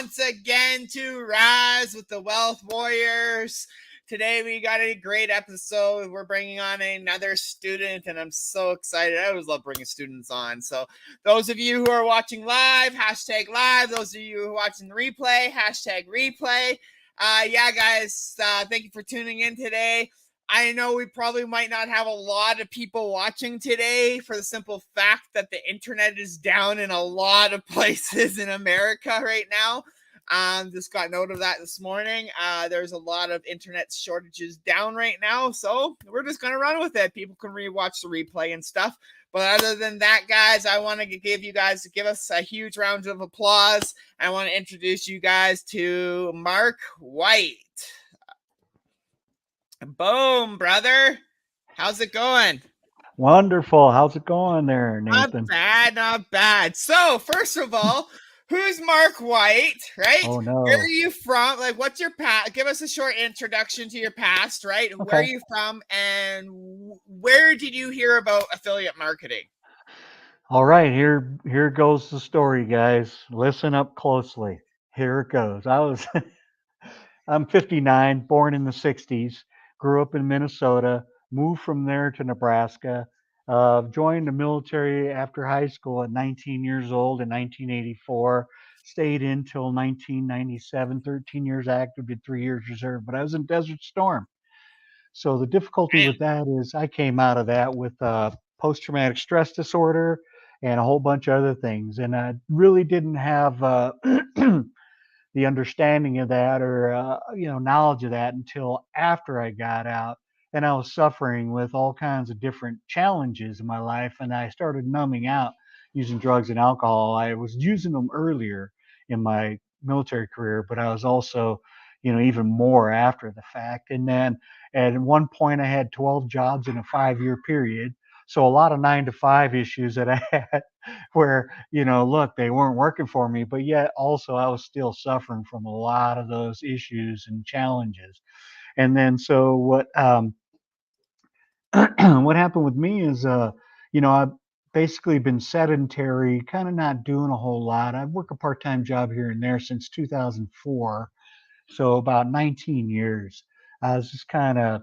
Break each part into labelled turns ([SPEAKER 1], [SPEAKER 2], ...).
[SPEAKER 1] once again to Rise with the Wealth Warriors. Today we got a great episode. We're bringing on another student, and I'm so excited. I always love bringing students on. So those of you who are watching live, hashtag live. Those of you who are watching the replay, hashtag replay. Yeah, guys, thank you for tuning in today. I know we probably might not have a lot of people watching today for the simple fact that the internet is down in a lot of places in America right now. Just got note of that this morning. There's a lot of internet shortages down right now, so we're just going to run with it. People can rewatch the replay and stuff. But other than that, guys, I want to give us a huge round of applause. I want to introduce you guys to Mark White. Boom, brother. How's it going?
[SPEAKER 2] Wonderful. How's it going there, Nathan?
[SPEAKER 1] Not bad. So, first of all, who's Mark White, right?
[SPEAKER 2] Oh, no.
[SPEAKER 1] Where are you from? Like, what's your past? Give us a short introduction to your past, right? Okay. Where are you from, and where did you hear about affiliate marketing?
[SPEAKER 2] All right, here goes the story, guys. Listen up closely. Here it goes. I'm 59, born in the 60s, grew up in Minnesota, moved from there to Nebraska, joined the military after high school at 19 years old in 1984, stayed in till 1997, 13 years active, did 3 years reserve, but I was in Desert Storm. So the difficulty with that is I came out of that with post-traumatic stress disorder and a whole bunch of other things, and I really didn't have the understanding of that or knowledge of that until after I got out, and I was suffering with all kinds of different challenges in my life, and I started numbing out using drugs and alcohol. I was using them earlier in my military career, but I was also even more after the fact. And then at one point I had 12 jobs in a 5-year period, so a lot of 9 to 5 issues that I had where look, they weren't working for me, but yet also I was still suffering from a lot of those issues and challenges. And then so what what happened with me is I've basically been sedentary, kind of not doing a whole lot. I've worked a part-time job here and there since 2004, so about 19 years. I was just kind of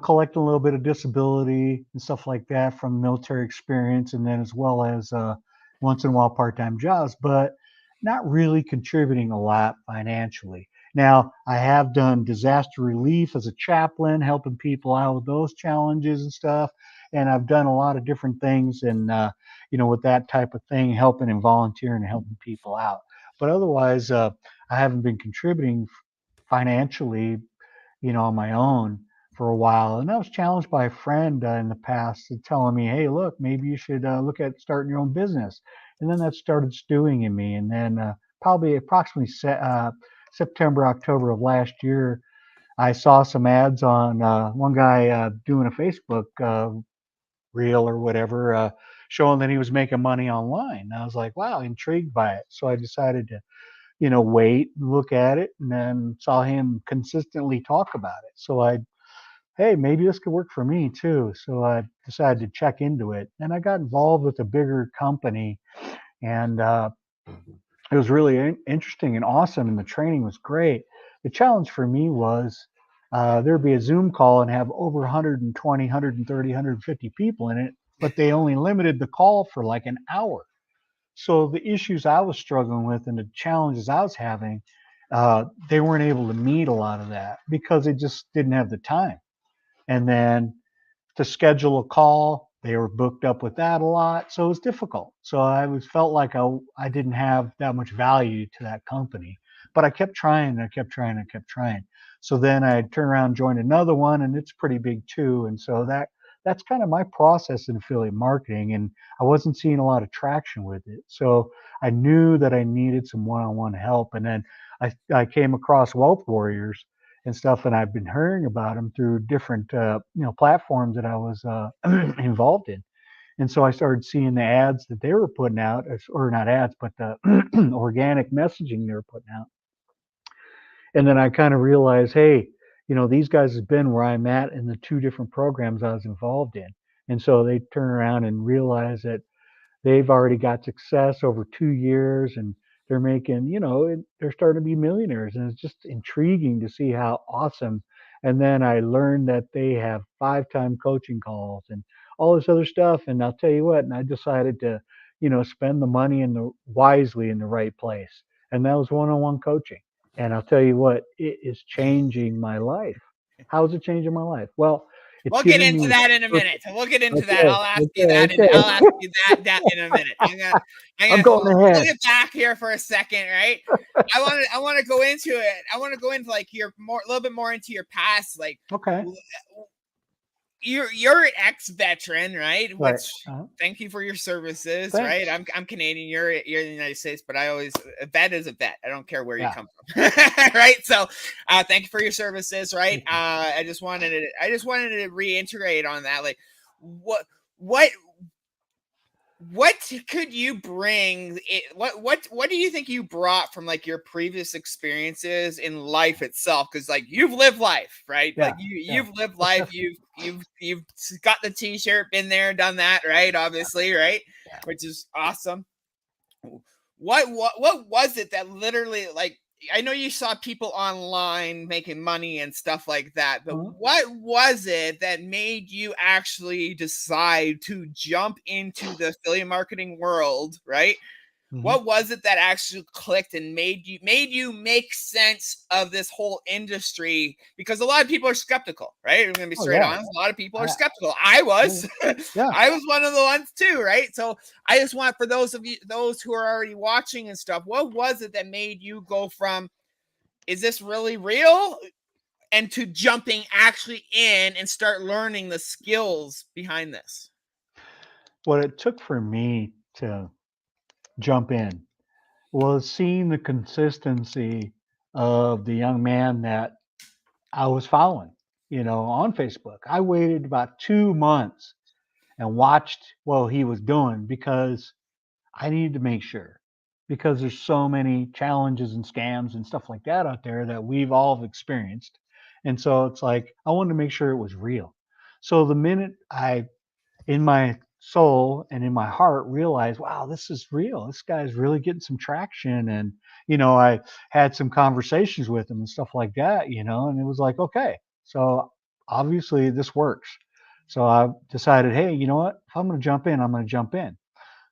[SPEAKER 2] collecting a little bit of disability and stuff like that from military experience, and then as well as once in a while part-time jobs, but not really contributing a lot financially. Now, I have done disaster relief as a chaplain, helping people out with those challenges and stuff, and I've done a lot of different things, and with that type of thing, helping and volunteering and helping people out. But otherwise, I haven't been contributing financially, on my own for a while. And I was challenged by a friend in the past telling me, hey, look, maybe you should look at starting your own business. And then that started stewing in me. And then probably approximately September, October of last year, I saw some ads on one guy doing a Facebook reel or whatever, showing that he was making money online. And I was like, wow, intrigued by it. So I decided to wait, look at it, and then saw him consistently talk about it. So hey, maybe this could work for me too. So I decided to check into it, and I got involved with a bigger company, and it was really interesting and awesome, and the training was great. The challenge for me was there'd be a Zoom call and have over 120, 130, 150 people in it, but they only limited the call for like an hour. So the issues I was struggling with and the challenges I was having, they weren't able to meet a lot of that because they just didn't have the time. And then to schedule a call, they were booked up with that a lot. So it was difficult. So felt like I didn't have that much value to that company. But I kept trying and I kept trying and I kept trying. So then I turned around and joined another one, and it's pretty big too. And so that's kind of my process in affiliate marketing, and I wasn't seeing a lot of traction with it. So I knew that I needed some one-on-one help, and then I came across Wealth Warriors and stuff, and I've been hearing about them through different platforms that I was involved in. And so I started seeing the ads that they were putting out, or not ads, but the organic messaging they were putting out. And then I kind of realized, hey, these guys have been where I'm at in the 2 different programs I was involved in. And so they turn around and realize that they've already got success over 2 years, and they're making, they're starting to be millionaires, and it's just intriguing to see how awesome. And then I learned that they have 5-time coaching calls and all this other stuff. And I'll tell you what, and I decided to, spend the money in the wisely in the right place. And that was one-on-one coaching. And I'll tell you what, it is changing my life. How is it changing my life? Well, it's
[SPEAKER 1] We'll get
[SPEAKER 2] giving
[SPEAKER 1] into
[SPEAKER 2] me
[SPEAKER 1] that in a
[SPEAKER 2] purpose.
[SPEAKER 1] minute. We'll get into that.
[SPEAKER 2] Okay,
[SPEAKER 1] I'll ask you
[SPEAKER 2] okay,
[SPEAKER 1] that, and
[SPEAKER 2] okay.
[SPEAKER 1] I'll ask you that in a minute.
[SPEAKER 2] I'm going
[SPEAKER 1] Hold
[SPEAKER 2] ahead.
[SPEAKER 1] it back here for a second, right? I want to go into it. I want to go into like your a little bit more into your past, like
[SPEAKER 2] Okay.
[SPEAKER 1] you're an ex-veteran, right?
[SPEAKER 2] Right.
[SPEAKER 1] Which thank you for your services, right?
[SPEAKER 2] Thanks.
[SPEAKER 1] I'm Canadian, you're in the United States, but I always a vet is a vet. I don't care where you
[SPEAKER 2] Yeah.
[SPEAKER 1] come from. Right? So thank you for your services, right? I just wanted to reiterate on that. Like what what what could you bring what do you think you brought from like your previous experiences in life itself, because like you've lived life, right?
[SPEAKER 2] Yeah.
[SPEAKER 1] Like
[SPEAKER 2] Yeah.
[SPEAKER 1] you've lived
[SPEAKER 2] Most
[SPEAKER 1] life,
[SPEAKER 2] definitely.
[SPEAKER 1] you've got the t-shirt, been there, done that, right? Obviously, right?
[SPEAKER 2] Yeah.
[SPEAKER 1] Which is awesome. What was it that literally, like, I know you saw people online making money and stuff like that, but
[SPEAKER 2] Uh-huh.
[SPEAKER 1] what was it that made you actually decide to jump into the affiliate marketing world, right?
[SPEAKER 2] Mm-hmm.
[SPEAKER 1] What was it that actually clicked and made you make sense of this whole industry? Because a lot of people are skeptical, right? I'm gonna be
[SPEAKER 2] Oh
[SPEAKER 1] straight
[SPEAKER 2] yeah.
[SPEAKER 1] honest. A lot of people are
[SPEAKER 2] I,
[SPEAKER 1] skeptical. I
[SPEAKER 2] yeah.
[SPEAKER 1] was,
[SPEAKER 2] Yeah.
[SPEAKER 1] I was one of the ones too, right? So I just want, for those of you, those who are already watching and stuff, what was it that made you go from, is this really real, and to jumping actually in and start learning the skills behind this?
[SPEAKER 2] What it took for me to jump in was seeing the consistency of the young man that I was following, on Facebook. I waited about 2 months and watched what he was doing because I needed to make sure, because there's so many challenges and scams and stuff like that out there that we've all experienced. And so it's like I wanted to make sure it was real. So the minute I, in my soul and in my heart, realized, wow, this is real. This guy's really getting some traction. And, I had some conversations with him and stuff like that, and it was like, okay, so obviously this works. So I decided, hey, you know what? If I'm going to jump in, I'm going to jump in.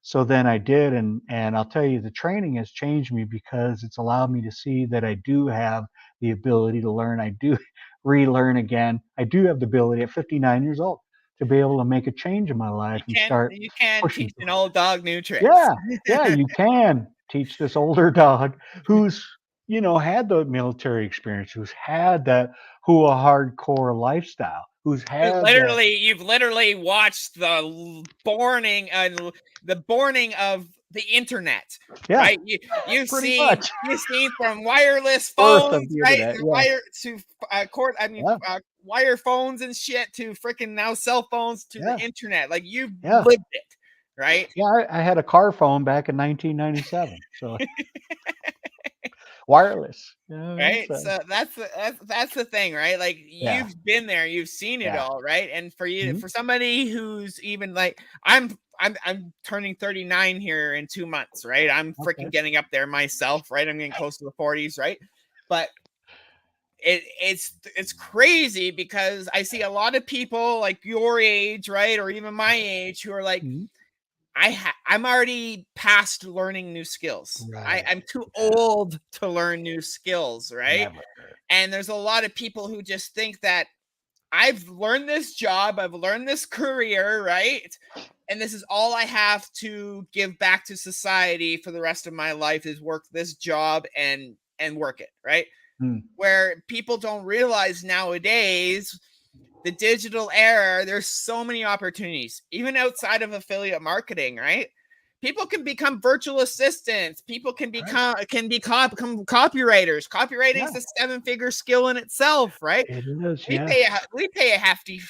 [SPEAKER 2] So then I did, and I'll tell you, the training has changed me because it's allowed me to see that I do have the ability to learn. I do relearn again. I do have the ability at 59 years old to be able to make a change in my life and start
[SPEAKER 1] You can
[SPEAKER 2] pushing
[SPEAKER 1] teach
[SPEAKER 2] through
[SPEAKER 1] an
[SPEAKER 2] it.
[SPEAKER 1] old dog new tricks.
[SPEAKER 2] Yeah, yeah, you can teach this older dog who's, had the military experience, who's had that, who a hardcore lifestyle, who's had that.
[SPEAKER 1] You've literally watched the borning of the internet,
[SPEAKER 2] Yeah,
[SPEAKER 1] right?
[SPEAKER 2] pretty much.
[SPEAKER 1] You've seen from wireless
[SPEAKER 2] Birth of
[SPEAKER 1] phones,
[SPEAKER 2] the
[SPEAKER 1] right?
[SPEAKER 2] internet.
[SPEAKER 1] The
[SPEAKER 2] Yeah,
[SPEAKER 1] wire to
[SPEAKER 2] yeah,
[SPEAKER 1] wire phones and shit, to freaking now cell phones, to the
[SPEAKER 2] yeah,
[SPEAKER 1] internet. Like, you've
[SPEAKER 2] yeah.
[SPEAKER 1] lived it, right?
[SPEAKER 2] Yeah, I had a car phone back in 1997, so wireless.
[SPEAKER 1] Right,
[SPEAKER 2] So
[SPEAKER 1] so that's the thing, right? Like,
[SPEAKER 2] yeah,
[SPEAKER 1] you've been there, you've seen it
[SPEAKER 2] yeah.
[SPEAKER 1] all, right? And
[SPEAKER 2] Mhm.
[SPEAKER 1] for somebody who's even like, I'm turning 39 here in 2 months, right? I'm
[SPEAKER 2] Okay.
[SPEAKER 1] freaking getting up there myself, right? I'm getting close to the 40s, right? But it's crazy, because I see a lot of people like your age, right, or even my age, who are like,
[SPEAKER 2] Mhm.
[SPEAKER 1] I'm already past learning new skills.
[SPEAKER 2] Right.
[SPEAKER 1] I'm too
[SPEAKER 2] Yeah.
[SPEAKER 1] old to learn new skills, right?
[SPEAKER 2] Never.
[SPEAKER 1] And there's a lot of people who just think that, I've learned this job, I've learned this career, right? And this is all I have to give back to society for the rest of my life, is work this job and work it, right?
[SPEAKER 2] Mm.
[SPEAKER 1] Where people don't realize nowadays, the digital era, there's so many opportunities, even outside of affiliate marketing, right? People can become virtual assistants. People can
[SPEAKER 2] Right.
[SPEAKER 1] become copywriters. Copywriting
[SPEAKER 2] Yeah.
[SPEAKER 1] is a seven-figure skill in itself, right?
[SPEAKER 2] It is. Yes.
[SPEAKER 1] We pay a hefty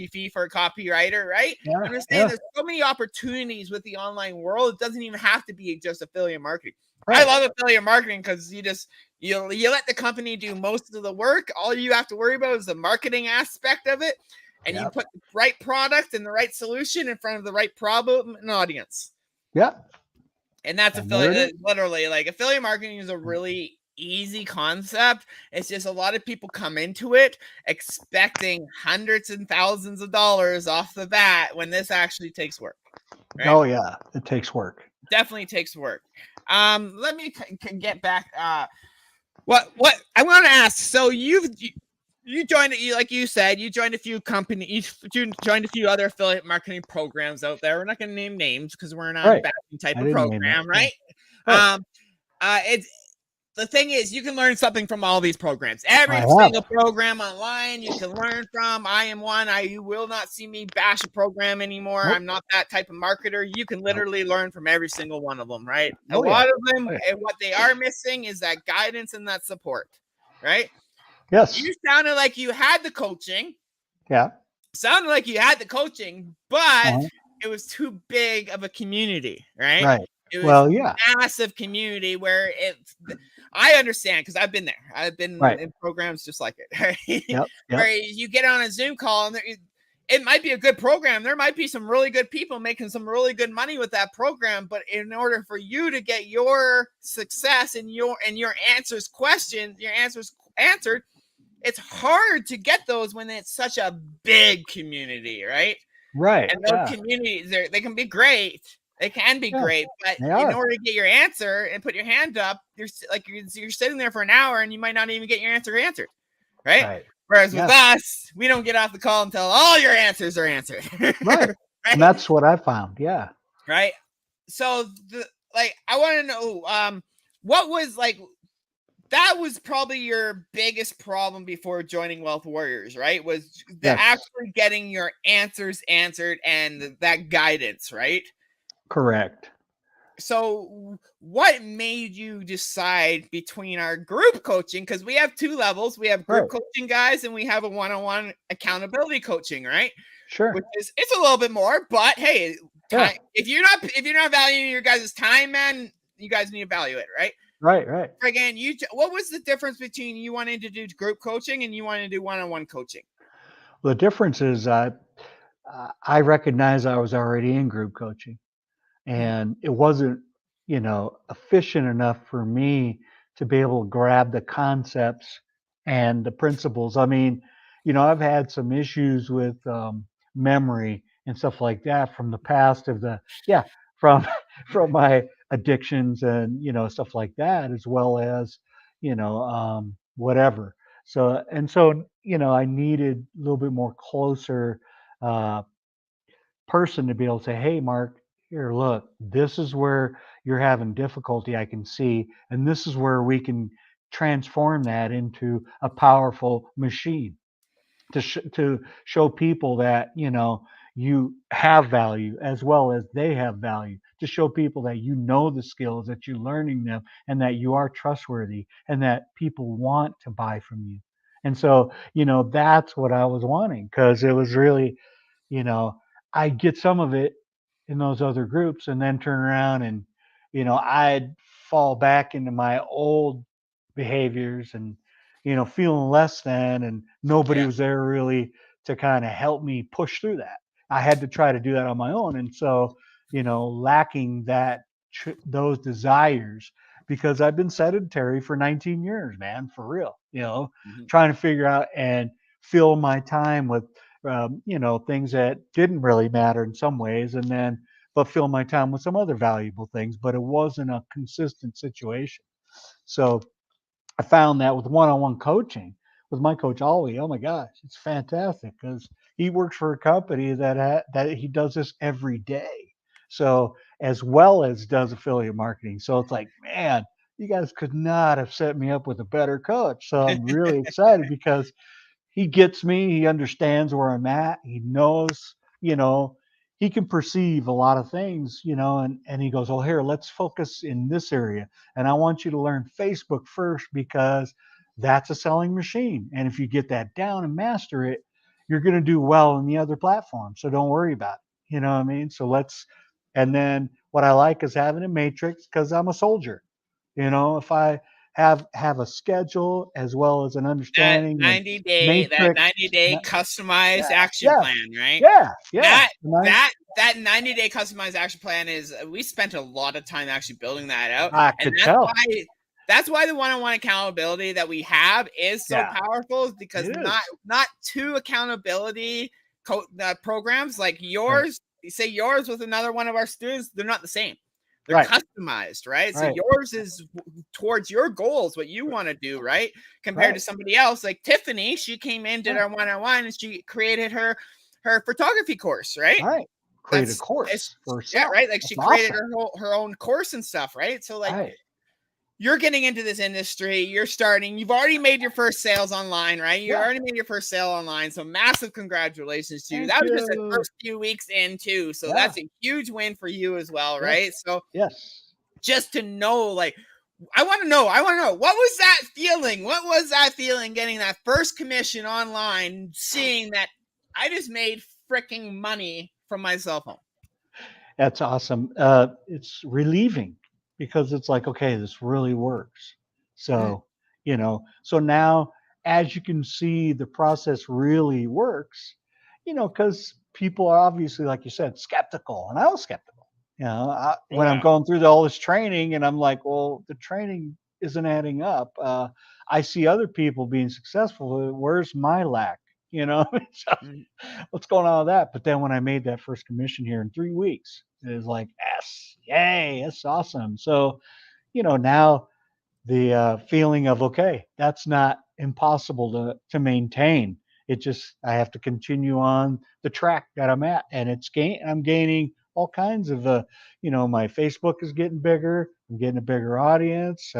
[SPEAKER 1] fee for a copywriter, right?
[SPEAKER 2] Yeah.
[SPEAKER 1] I'm just saying,
[SPEAKER 2] Yeah.
[SPEAKER 1] there's so many opportunities with the online world. It doesn't even have to be just affiliate marketing. I
[SPEAKER 2] Right.
[SPEAKER 1] love affiliate marketing because you let the company do most of the work. All you have to worry about is the marketing aspect of it, and you
[SPEAKER 2] Yeah.
[SPEAKER 1] put the right product and the right solution in front of the right problem and audience.
[SPEAKER 2] Yeah.
[SPEAKER 1] And that's
[SPEAKER 2] And there it is.
[SPEAKER 1] literally, like, affiliate marketing is a really easy concept. It's just a lot of people come into it expecting hundreds and thousands of dollars off the bat when this actually takes work, right?
[SPEAKER 2] Oh yeah, it takes work.
[SPEAKER 1] Definitely takes work. Let me get back. What I want to ask. So you joined, like you said, you joined a few companies, you joined a few other affiliate marketing programs out there. We're not going to name names because we're not a
[SPEAKER 2] Right.
[SPEAKER 1] bashing type
[SPEAKER 2] I
[SPEAKER 1] of
[SPEAKER 2] didn't name it.
[SPEAKER 1] program,
[SPEAKER 2] Yeah.
[SPEAKER 1] right?
[SPEAKER 2] Right.
[SPEAKER 1] Um, it's the thing is, you can learn something from all these programs.
[SPEAKER 2] I
[SPEAKER 1] Every
[SPEAKER 2] have.
[SPEAKER 1] single program online you can learn from. I am one. You will not see me bash a program anymore.
[SPEAKER 2] Nope.
[SPEAKER 1] I'm not that type of marketer. You can
[SPEAKER 2] Nope.
[SPEAKER 1] literally learn from every single one of them, right? A
[SPEAKER 2] Oh yeah.
[SPEAKER 1] lot of them,
[SPEAKER 2] Oh, yeah.
[SPEAKER 1] and what they are missing is that guidance and that support, right?
[SPEAKER 2] Yes.
[SPEAKER 1] You sounded like you had the coaching,
[SPEAKER 2] Yeah.
[SPEAKER 1] but
[SPEAKER 2] Uh-huh.
[SPEAKER 1] it was too big of a community, right?
[SPEAKER 2] Right.
[SPEAKER 1] It was
[SPEAKER 2] Well, yeah.
[SPEAKER 1] massive community where I understand because I've been there. I've been
[SPEAKER 2] Right.
[SPEAKER 1] in programs just like it, right?
[SPEAKER 2] Yep. Yep.
[SPEAKER 1] Where you get on a Zoom call and it might be a good program. There might be some really good people making some really good money with that program, but in order for you to get your success and your answers answered, it's hard to get those when it's such a big community, right?
[SPEAKER 2] Right.
[SPEAKER 1] And those
[SPEAKER 2] Yeah.
[SPEAKER 1] communities, they can be great. They can be
[SPEAKER 2] Yeah.
[SPEAKER 1] great, but
[SPEAKER 2] They
[SPEAKER 1] in
[SPEAKER 2] are.
[SPEAKER 1] order to get your answer and put your hand up, you're sitting there for an hour and you might not even get your answer answered, right?
[SPEAKER 2] Right.
[SPEAKER 1] Whereas with
[SPEAKER 2] Yeah.
[SPEAKER 1] us, we don't get off the call until all your answers are answered,
[SPEAKER 2] Right. And
[SPEAKER 1] right?
[SPEAKER 2] that's what I found. Yeah.
[SPEAKER 1] Right. So I want to know, what was like that was probably your biggest problem before joining Wealth Warriors, right? Was the
[SPEAKER 2] Yes.
[SPEAKER 1] actually getting your answers answered and that guidance, right?
[SPEAKER 2] Correct.
[SPEAKER 1] So what made you decide between our group coaching, because we have two levels, we have group
[SPEAKER 2] Right.
[SPEAKER 1] coaching guys and we have a one-on-one accountability coaching, right?
[SPEAKER 2] Sure.
[SPEAKER 1] Which is, it's a little bit more, but hey,
[SPEAKER 2] Yeah.
[SPEAKER 1] time, if you're not valuing your guys' time, man, you guys need to value it, right?
[SPEAKER 2] Right. Right.
[SPEAKER 1] Again, what was the difference between you wanting to do group coaching and you wanting to do one-on-one coaching?
[SPEAKER 2] The difference is I recognize I was already in group coaching.
[SPEAKER 1] Mhm.
[SPEAKER 2] And it wasn't, efficient enough for me to be able to grab the concepts and the principles. I mean, I've had some issues with memory and stuff like that from the past of the yeah from from my addictions and stuff like that, as well as whatever. So I needed a little bit more closer uh, person to be able to say, "Hey, Mark, here, look, this is where you're having difficulty. I can see, and this is where we can transform that into a powerful machine to show people that you have value as well as they have value. To show people that the skills, that you're learning them, and that you are trustworthy, and that people want to buy from you." And so, that's what I was wanting because it was really you know, I get some of it in those other groups and then turn around and, I'd fall back into my old behaviors and, feeling less than, and nobody
[SPEAKER 1] Yeah.
[SPEAKER 2] was there really to kind of help me push through that. I had to try to do that on my own. And so, lacking those desires because I've been sedentary for 19 years, man, for real,
[SPEAKER 1] Mhm.
[SPEAKER 2] trying to figure out and fill my time with things that didn't really matter in some ways, and then but fill my time with some other valuable things. But it wasn't a consistent situation. So I found that with one-on-one coaching with my coach Ollie, oh my gosh, it's fantastic because he works for a company that he does this every day. So as well as does affiliate marketing. So it's like, man, you guys could not have set me up with a better coach. So I'm really excited because he gets me. He understands where I'm at. He knows, he can perceive a lot of things, and he goes, "Oh, here, let's focus in this area. And I want you to learn Facebook first because that's a selling machine. And if you get that down and master it, you're going to do well in the other platforms. So don't worry about it." You know what I mean? And then what I like is having a matrix because I'm a soldier. If I have a schedule as well as an
[SPEAKER 1] that
[SPEAKER 2] understanding and
[SPEAKER 1] 90
[SPEAKER 2] matrix.
[SPEAKER 1] day customized
[SPEAKER 2] Yeah,
[SPEAKER 1] action
[SPEAKER 2] yes,
[SPEAKER 1] plan, right?
[SPEAKER 2] yeah, yeah.
[SPEAKER 1] That
[SPEAKER 2] Nice.
[SPEAKER 1] that 90-day customized action plan is we spent a lot of time actually building that out.
[SPEAKER 2] I
[SPEAKER 1] And
[SPEAKER 2] could tell.
[SPEAKER 1] that's why the one-on-one accountability that we have is so
[SPEAKER 2] Yeah,
[SPEAKER 1] powerful, is because
[SPEAKER 2] it is.
[SPEAKER 1] not two accountability programs like
[SPEAKER 2] Right,
[SPEAKER 1] yours, say yours with another one of our students, they're not the same. They're
[SPEAKER 2] right,
[SPEAKER 1] customized, right? So
[SPEAKER 2] right,
[SPEAKER 1] yours is towards your goals, what you want to do, right? Compared to
[SPEAKER 2] right,
[SPEAKER 1] somebody else, like Tiffany, she came in, did
[SPEAKER 2] right,
[SPEAKER 1] our one-on-one, and she created her photography course, right?
[SPEAKER 2] right. Create a
[SPEAKER 1] That's it's
[SPEAKER 2] course for
[SPEAKER 1] yeah,
[SPEAKER 2] herself.
[SPEAKER 1] right. Like she
[SPEAKER 2] That's
[SPEAKER 1] created
[SPEAKER 2] awesome.
[SPEAKER 1] her own course and stuff, right? So like
[SPEAKER 2] Right.
[SPEAKER 1] you're getting into this industry, you've already made your first sales online, right? You
[SPEAKER 2] Yeah.
[SPEAKER 1] already made your first sale online. So massive congratulations to you.
[SPEAKER 2] Thank
[SPEAKER 1] That was just the
[SPEAKER 2] you.
[SPEAKER 1] first few weeks in too. So
[SPEAKER 2] Yeah.
[SPEAKER 1] that's a huge win for you as well,
[SPEAKER 2] Yes.
[SPEAKER 1] right? So
[SPEAKER 2] Yes.
[SPEAKER 1] just to know, like, I want to know, what was that feeling? What was that feeling getting that first commission online, seeing that I just made freaking money from my cell phone?
[SPEAKER 2] That's awesome. It's relieving because it's like, okay, this really works.
[SPEAKER 1] Mm,
[SPEAKER 2] So, so now as you can see, the process really works, because people are obviously, like you said, skeptical. And I was skeptical,
[SPEAKER 1] oh
[SPEAKER 2] when I'm
[SPEAKER 1] yeah.
[SPEAKER 2] going through all this training and I'm like, well, the training isn't adding up. I see other people being successful. Where's my lack? So
[SPEAKER 1] Mm.
[SPEAKER 2] what's going on with that? But then when I made that first commission here in 3 weeks, it was like, yes, yay, that's awesome. So, now the feeling of, okay, that's not impossible to maintain. It just, I have to continue on the track that I'm at, and I'm gaining all kinds of my Facebook is getting bigger. I'm getting a bigger audience.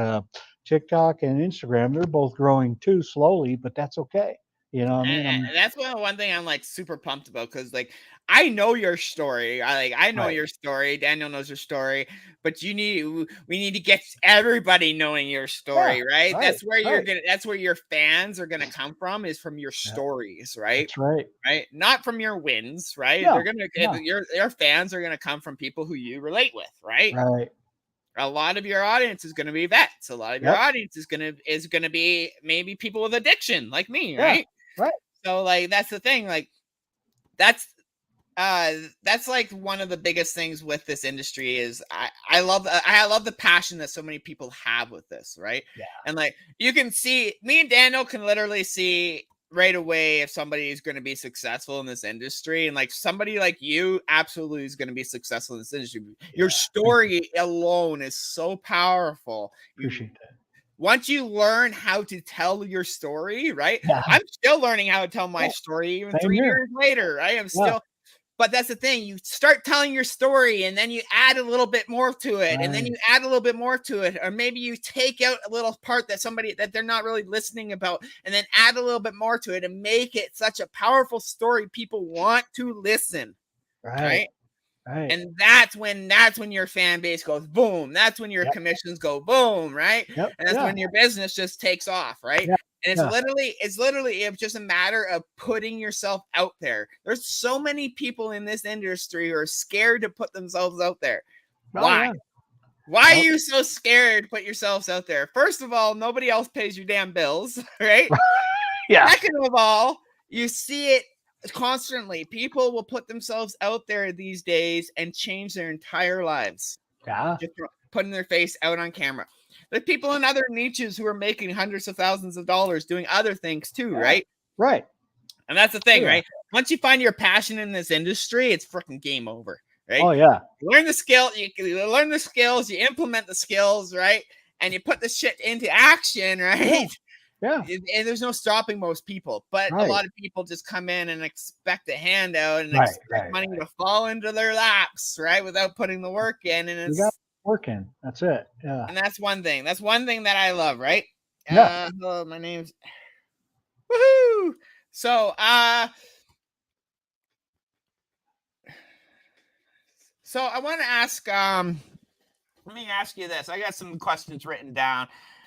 [SPEAKER 2] TikTok and Instagram, they're both growing too slowly, but that's okay. You know what I mean? I'm
[SPEAKER 1] And that's one thing I'm like super pumped about, because like I know your story. I know
[SPEAKER 2] right.
[SPEAKER 1] your story. Daniel knows your story, but we need to get everybody knowing your
[SPEAKER 2] Yeah.
[SPEAKER 1] story, right?
[SPEAKER 2] Right. Right.
[SPEAKER 1] That's where your fans are gonna come from, is from your
[SPEAKER 2] Yeah.
[SPEAKER 1] stories, right?
[SPEAKER 2] That's right.
[SPEAKER 1] Right? Not from your wins, right? They're
[SPEAKER 2] No.
[SPEAKER 1] gonna
[SPEAKER 2] No.
[SPEAKER 1] your fans are gonna come from people who you relate with, right?
[SPEAKER 2] Right.
[SPEAKER 1] A lot of your audience is going to be vets. A lot of your
[SPEAKER 2] Yep.
[SPEAKER 1] audience is going to be maybe people with addiction like me,
[SPEAKER 2] Yeah.
[SPEAKER 1] right?
[SPEAKER 2] Right.
[SPEAKER 1] So like that's the thing, like that's that's like one of the biggest things with this industry is I love the passion that so many people have with this, right?
[SPEAKER 2] Yeah.
[SPEAKER 1] And like you can see, me and Daniel can literally see right away if somebody is going to be successful in this industry, and like somebody like you absolutely is going to be successful in this industry. Your
[SPEAKER 2] Yeah. Thank you.
[SPEAKER 1] story alone is so powerful. You
[SPEAKER 2] Appreciate that.
[SPEAKER 1] Once you learn how to tell your story, right?
[SPEAKER 2] Yeah.
[SPEAKER 1] I'm still learning how to tell my
[SPEAKER 2] Yeah.
[SPEAKER 1] story even
[SPEAKER 2] Same
[SPEAKER 1] 3
[SPEAKER 2] here.
[SPEAKER 1] years later. I am
[SPEAKER 2] Yeah.
[SPEAKER 1] still, but that's the thing. You start telling your story and then you add a little bit more to it, and then
[SPEAKER 2] Right.
[SPEAKER 1] you add a little bit more to it, or maybe you take out a little part that they're not really listening about, and then add a little bit more to it and make it such a powerful story people want to listen,
[SPEAKER 2] Right.
[SPEAKER 1] right?
[SPEAKER 2] Right.
[SPEAKER 1] And that's when your fan base goes boom. That's when your
[SPEAKER 2] Yep.
[SPEAKER 1] commissions go boom, right?
[SPEAKER 2] Yep.
[SPEAKER 1] And that's
[SPEAKER 2] Yeah.
[SPEAKER 1] when your business just takes off, right?
[SPEAKER 2] Yeah.
[SPEAKER 1] And
[SPEAKER 2] Yeah.
[SPEAKER 1] it's just a matter of putting yourself out there. There's so many people in this industry who are scared to put themselves out there.
[SPEAKER 2] Oh
[SPEAKER 1] Why?
[SPEAKER 2] yeah.
[SPEAKER 1] Why are
[SPEAKER 2] Yep.
[SPEAKER 1] you so scared to put yourselves out there? First of all, nobody else pays your damn bills, right?
[SPEAKER 2] Yeah.
[SPEAKER 1] Second of all, you see it constantly. People will put themselves out there these days and change their entire lives,
[SPEAKER 2] Yeah.
[SPEAKER 1] just putting their face out on camera. There's people in other niches who are making hundreds of thousands of dollars doing other things too,
[SPEAKER 2] Yeah.
[SPEAKER 1] right?
[SPEAKER 2] Right.
[SPEAKER 1] And that's the
[SPEAKER 2] Oh
[SPEAKER 1] thing,
[SPEAKER 2] yeah.
[SPEAKER 1] right? Once you find your passion in this industry, it's freaking game over, right?
[SPEAKER 2] Oh yeah.
[SPEAKER 1] You learn the skill, you learn the skills, you implement the skills, right? And you put the shit into action,
[SPEAKER 2] Yeah.
[SPEAKER 1] right?
[SPEAKER 2] Yeah.
[SPEAKER 1] And there's no stopping most people, but a
[SPEAKER 2] Right.
[SPEAKER 1] lot of people just come in and expect a handout and
[SPEAKER 2] Right.
[SPEAKER 1] expect
[SPEAKER 2] Right.
[SPEAKER 1] money
[SPEAKER 2] Right.
[SPEAKER 1] to fall into their laps, right, without putting the work in. And
[SPEAKER 2] You got
[SPEAKER 1] it's
[SPEAKER 2] working. That's it. Yeah.
[SPEAKER 1] that's one thing. That's one thing that I love, right?
[SPEAKER 2] Yeah.
[SPEAKER 1] Hello, my name's woohoo. So so I want to ask let me ask you this. I got some questions written down.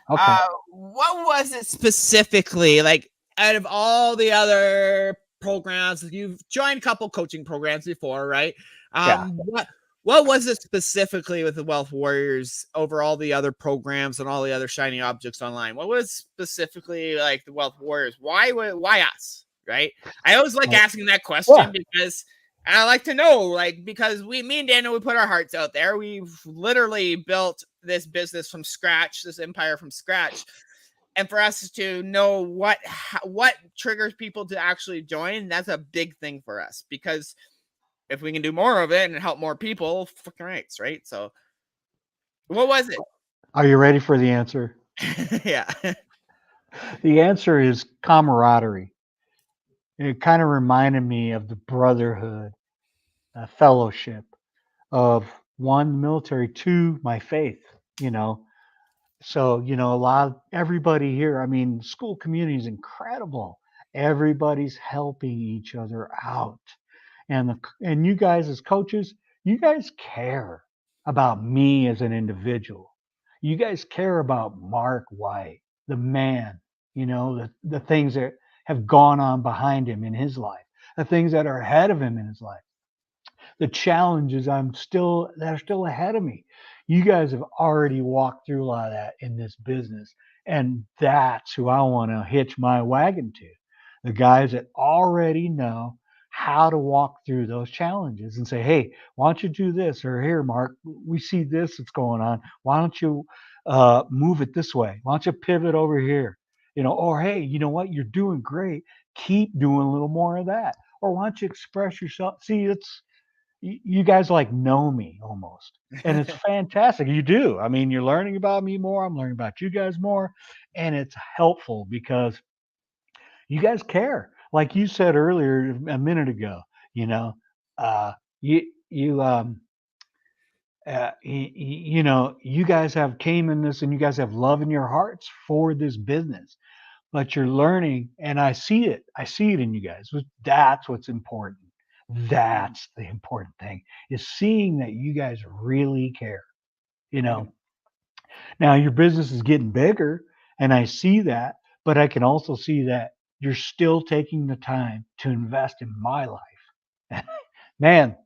[SPEAKER 2] Okay.
[SPEAKER 1] What was it specifically, like, out of all the other programs? You've joined a couple coaching programs before, right?
[SPEAKER 2] Yeah.
[SPEAKER 1] What what was it specifically with the Wealth Warriors over all the other programs and all the other shiny objects online? What was specifically like the Wealth Warriors? Why us? Right? I always like asking that question because I like to know, like, because me and Daniel, we put our hearts out there. We've literally built this business from scratch, this empire from scratch. And for us to know what triggers people to actually join, that's a big thing for us, because if we can do more of it and help more people, fucking rights, right? So what was it?
[SPEAKER 2] Are you ready for the answer?
[SPEAKER 1] Yeah.
[SPEAKER 2] The answer is camaraderie. It kind of reminded me of the brotherhood, fellowship of one, military, two, my faith, you know. So, everybody here, I mean, school community is incredible. Everybody's helping each other out. And you guys as coaches, you guys care about me as an individual. You guys care about Mark White, the man, the things that have gone on behind him in his life, the things that are ahead of him in his life, the challenges that are still ahead of me. You guys have already walked through a lot of that in this business. And that's who I want to hitch my wagon to. The guys that already know how to walk through those challenges and say, hey, why don't you do this? Or here, Mark, we see this that's going on. Why don't you move it this way? Why don't you pivot over here? Or hey, you know what? You're doing great. Keep doing a little more of that. Or why don't you express yourself? See, you guys like know me almost, and it's fantastic. You do. I mean, you're learning about me more. I'm learning about you guys more, and it's helpful because you guys care. Like you said earlier a minute ago, you know, uh, you you you guys have came in this, and you guys have love in your hearts for this business, but you're learning, and I see it. I see it in you guys. That's what's important. That's the important thing, is seeing that you guys really care. You know, now your business is getting bigger, and I see that, but I can also see that you're still taking the time to invest in my life. Man,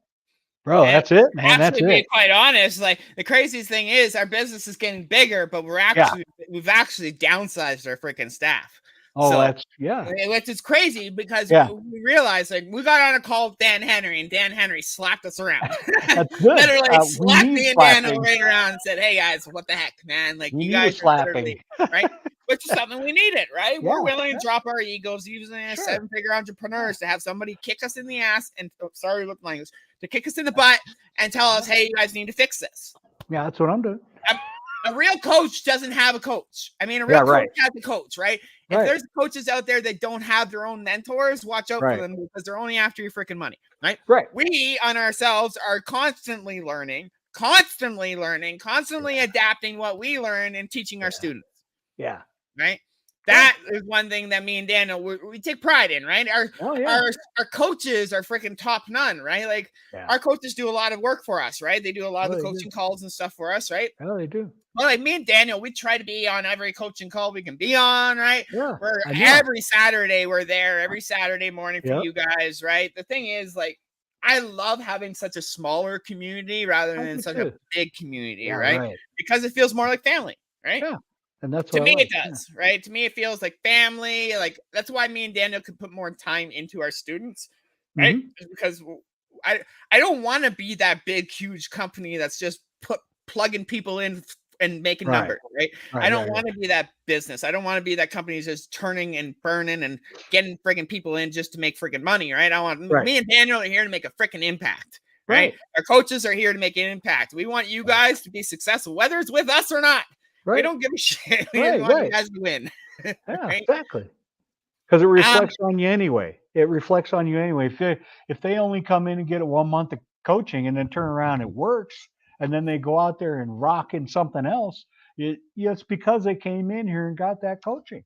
[SPEAKER 2] bro,
[SPEAKER 1] And
[SPEAKER 2] that's it, man. That's
[SPEAKER 1] actually, being
[SPEAKER 2] it.
[SPEAKER 1] quite honest, like the craziest thing is our business is getting bigger, but
[SPEAKER 2] Yeah.
[SPEAKER 1] we've actually downsized our freaking staff.
[SPEAKER 2] Oh,
[SPEAKER 1] So
[SPEAKER 2] that's yeah.
[SPEAKER 1] which is crazy because
[SPEAKER 2] Yeah.
[SPEAKER 1] we realized, like, we got on a call with Dan Henry, and Dan Henry slapped us around.
[SPEAKER 2] That's good.
[SPEAKER 1] Literally
[SPEAKER 2] We
[SPEAKER 1] slapped
[SPEAKER 2] need
[SPEAKER 1] me and Daniel
[SPEAKER 2] slapping.
[SPEAKER 1] right around and said, "Hey guys, what the heck, man? Like,
[SPEAKER 2] We
[SPEAKER 1] you
[SPEAKER 2] need a
[SPEAKER 1] guys are
[SPEAKER 2] slapping.
[SPEAKER 1] literally right." Which is something we needed, right? We're
[SPEAKER 2] Yeah.
[SPEAKER 1] willing
[SPEAKER 2] Yeah.
[SPEAKER 1] to drop our egos, using as
[SPEAKER 2] Sure.
[SPEAKER 1] seven-figure
[SPEAKER 2] Yeah.
[SPEAKER 1] entrepreneurs, to have somebody kick us in the ass and sorry, look language, to kick us in the butt and tell us, "Hey, you guys need to fix this."
[SPEAKER 2] Yeah, that's what I'm doing.
[SPEAKER 1] A real coach doesn't have a coach. I mean, a
[SPEAKER 2] Yeah,
[SPEAKER 1] real coach
[SPEAKER 2] right.
[SPEAKER 1] has a coach, right? If
[SPEAKER 2] Right.
[SPEAKER 1] there's coaches out there that don't have their own mentors, watch out for
[SPEAKER 2] Right.
[SPEAKER 1] them, because they're only after your freaking money, right?
[SPEAKER 2] Right.
[SPEAKER 1] We on ourselves are constantly adapting what we learn and teaching our
[SPEAKER 2] Yeah.
[SPEAKER 1] students,
[SPEAKER 2] Yeah.
[SPEAKER 1] right?
[SPEAKER 2] Yeah.
[SPEAKER 1] That is one thing that me and Daniel we take pride in, right?
[SPEAKER 2] Oh yeah.
[SPEAKER 1] Our coaches are freaking top none, right? Like,
[SPEAKER 2] Yeah.
[SPEAKER 1] our coaches do a lot of work for us, right? They do a lot of
[SPEAKER 2] Oh,
[SPEAKER 1] the
[SPEAKER 2] they do.
[SPEAKER 1] coaching calls and stuff for us, right?
[SPEAKER 2] Oh, they do.
[SPEAKER 1] Well, like me and Daniel, we try to be on every coaching call we can be on, right?
[SPEAKER 2] Yeah.
[SPEAKER 1] We're
[SPEAKER 2] I know.
[SPEAKER 1] every Saturday, we're there every Saturday morning for
[SPEAKER 2] Yep.
[SPEAKER 1] you guys, right? The thing is, like, I love having such a smaller community rather
[SPEAKER 2] I
[SPEAKER 1] than
[SPEAKER 2] do
[SPEAKER 1] such a
[SPEAKER 2] too.
[SPEAKER 1] big community,
[SPEAKER 2] Yeah.
[SPEAKER 1] right?
[SPEAKER 2] Right.
[SPEAKER 1] Because it feels more like family, right?
[SPEAKER 2] Yeah. And that's
[SPEAKER 1] To
[SPEAKER 2] what I
[SPEAKER 1] me, it
[SPEAKER 2] like. Yeah.
[SPEAKER 1] does, right? To me, it feels like family. Like, that's why me and Daniel could put more time into our students, right?
[SPEAKER 2] Mm-hmm.
[SPEAKER 1] Because I I don't want to be that big, huge company that's just plugging people in and making
[SPEAKER 2] Right.
[SPEAKER 1] numbers, right? I
[SPEAKER 2] Right.
[SPEAKER 1] don't
[SPEAKER 2] Right.
[SPEAKER 1] want to
[SPEAKER 2] Right.
[SPEAKER 1] be that business. I don't want to be that company just turning and burning and getting friggin' people in just to make friggin' money, right? I want
[SPEAKER 2] Right.
[SPEAKER 1] me and Daniel are here to make a freaking impact, right?
[SPEAKER 2] Right.
[SPEAKER 1] Our coaches are here to make an impact. We want you guys to be successful, whether it's with us or not. We
[SPEAKER 2] Right.
[SPEAKER 1] don't give a shit. We just
[SPEAKER 2] Right.
[SPEAKER 1] want you
[SPEAKER 2] Right.
[SPEAKER 1] guys to win,
[SPEAKER 2] Yeah.
[SPEAKER 1] right?
[SPEAKER 2] Exactly. Because it
[SPEAKER 1] Um,
[SPEAKER 2] reflects on you anyway. It reflects on you anyway. If they only come in and get a 1 month of coaching and then turn around, it works, and then they go out there and rock in something else. It's because they came in here and got that coaching.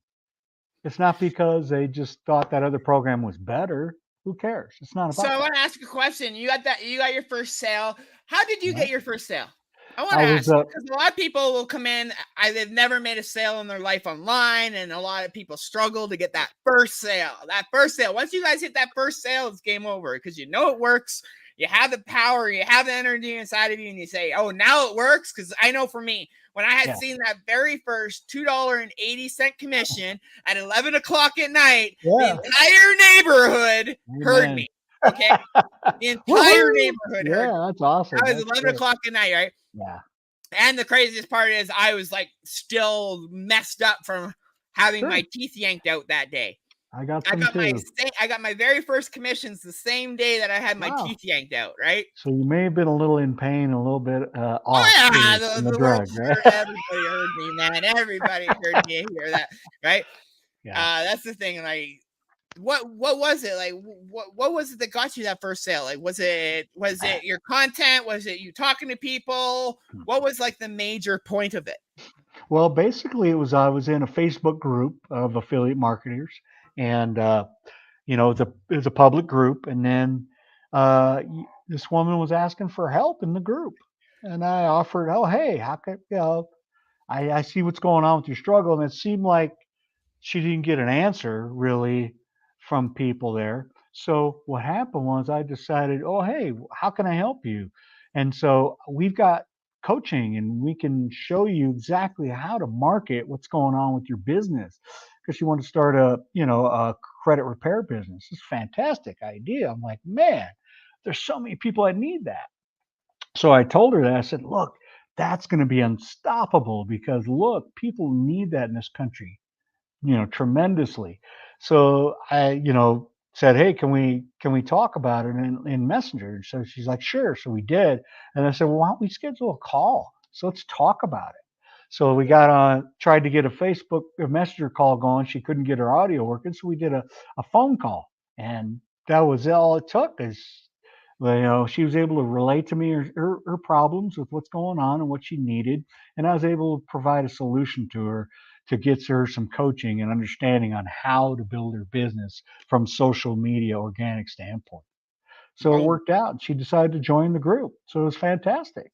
[SPEAKER 2] It's not because they just thought that other program was better. Who cares? It's not
[SPEAKER 1] so
[SPEAKER 2] about
[SPEAKER 1] I
[SPEAKER 2] that.
[SPEAKER 1] want to ask a question. You got your first sale. How did you
[SPEAKER 2] Yeah.
[SPEAKER 1] get your first sale? I want
[SPEAKER 2] I
[SPEAKER 1] to
[SPEAKER 2] was
[SPEAKER 1] ask, because a lot of people will come in, they've never made a sale in their life online, and a lot of people struggle to get that first sale. That first sale. Once you guys hit that first sale, it's game over, because you know it works. you have the power, you have the energy inside of you, and you say, oh, now it works. Because I know for me, when I had seen that very first $2.80 commission at 11 o'clock at night, the
[SPEAKER 2] Yeah.
[SPEAKER 1] entire neighborhood heard
[SPEAKER 2] Amen.
[SPEAKER 1] me. Okay. The entire
[SPEAKER 2] Woohoo!
[SPEAKER 1] neighborhood heard
[SPEAKER 2] Yeah,
[SPEAKER 1] me.
[SPEAKER 2] that's awesome.
[SPEAKER 1] That was
[SPEAKER 2] That's
[SPEAKER 1] 11
[SPEAKER 2] great.
[SPEAKER 1] o'clock at night, right?
[SPEAKER 2] Yeah.
[SPEAKER 1] And the craziest part is I was like still messed up from having
[SPEAKER 2] Sure.
[SPEAKER 1] my teeth yanked out that day.
[SPEAKER 2] I got
[SPEAKER 1] I
[SPEAKER 2] some
[SPEAKER 1] got my
[SPEAKER 2] too.
[SPEAKER 1] I got my very first commissions the same day that I had my
[SPEAKER 2] Wow.
[SPEAKER 1] teeth yanked out, right?
[SPEAKER 2] So you may have been a little in pain, a little bit
[SPEAKER 1] Oh
[SPEAKER 2] off
[SPEAKER 1] yeah,
[SPEAKER 2] too from the
[SPEAKER 1] the world
[SPEAKER 2] drug, right?
[SPEAKER 1] heard, everybody heard me, man. Everybody heard me hear that, right?
[SPEAKER 2] Yeah.
[SPEAKER 1] That's the thing. Like, what was it like? What was it that got you that first sale? Like, was it your content? Was it you talking to people? What was like the major point of it?
[SPEAKER 2] Well, basically, it was I was in a Facebook group of affiliate marketers, and it was a public group, and then this woman was asking for help in the group, and I offered, oh hey, how could I see what's going on with your struggle, and it seemed like she didn't get an answer really from people there. So what happened was I decided, oh hey, how can I help you? And so we've got coaching and we can show you exactly how to market what's going on with your business because you want to start a credit repair business. It's a fantastic idea. I'm like, man, there's so many people that need that. So I told her that. I said, look, that's going to be unstoppable because look, people need that in this country, tremendously. So I, said, hey, can we talk about it in Messenger? So she's like, sure. So we did, and I said, well, why don't we schedule a call? So let's talk about it. So we got on, tried to get a Messenger call going. She couldn't get her audio working, so we did a phone call, and that was all it took. Is she was able to relate to me her problems with what's going on and what she needed, and I was able to provide a solution to her to get her some coaching and understanding on how to build her business from social media organic standpoint. So it
[SPEAKER 1] Boom.
[SPEAKER 2] worked out. And she decided to join the group. So it was fantastic.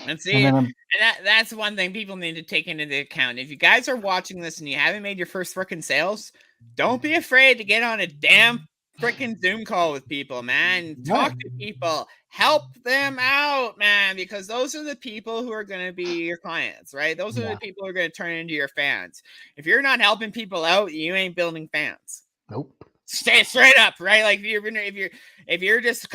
[SPEAKER 1] And
[SPEAKER 2] And
[SPEAKER 1] see,
[SPEAKER 2] then
[SPEAKER 1] and that's one thing people need to take into account. If you guys are watching this and you haven't made your first freaking sales, don't be afraid to get on a damn freaking Zoom call with people, man.
[SPEAKER 2] right.
[SPEAKER 1] Talk to people, help them out, man, because those are the people who are going to be your clients, right? Those are the
[SPEAKER 2] Yeah.
[SPEAKER 1] people who are going to turn into your fans. If you're not helping people out, you ain't building fans.
[SPEAKER 2] Nope.
[SPEAKER 1] Stay straight up, right? Like if you're just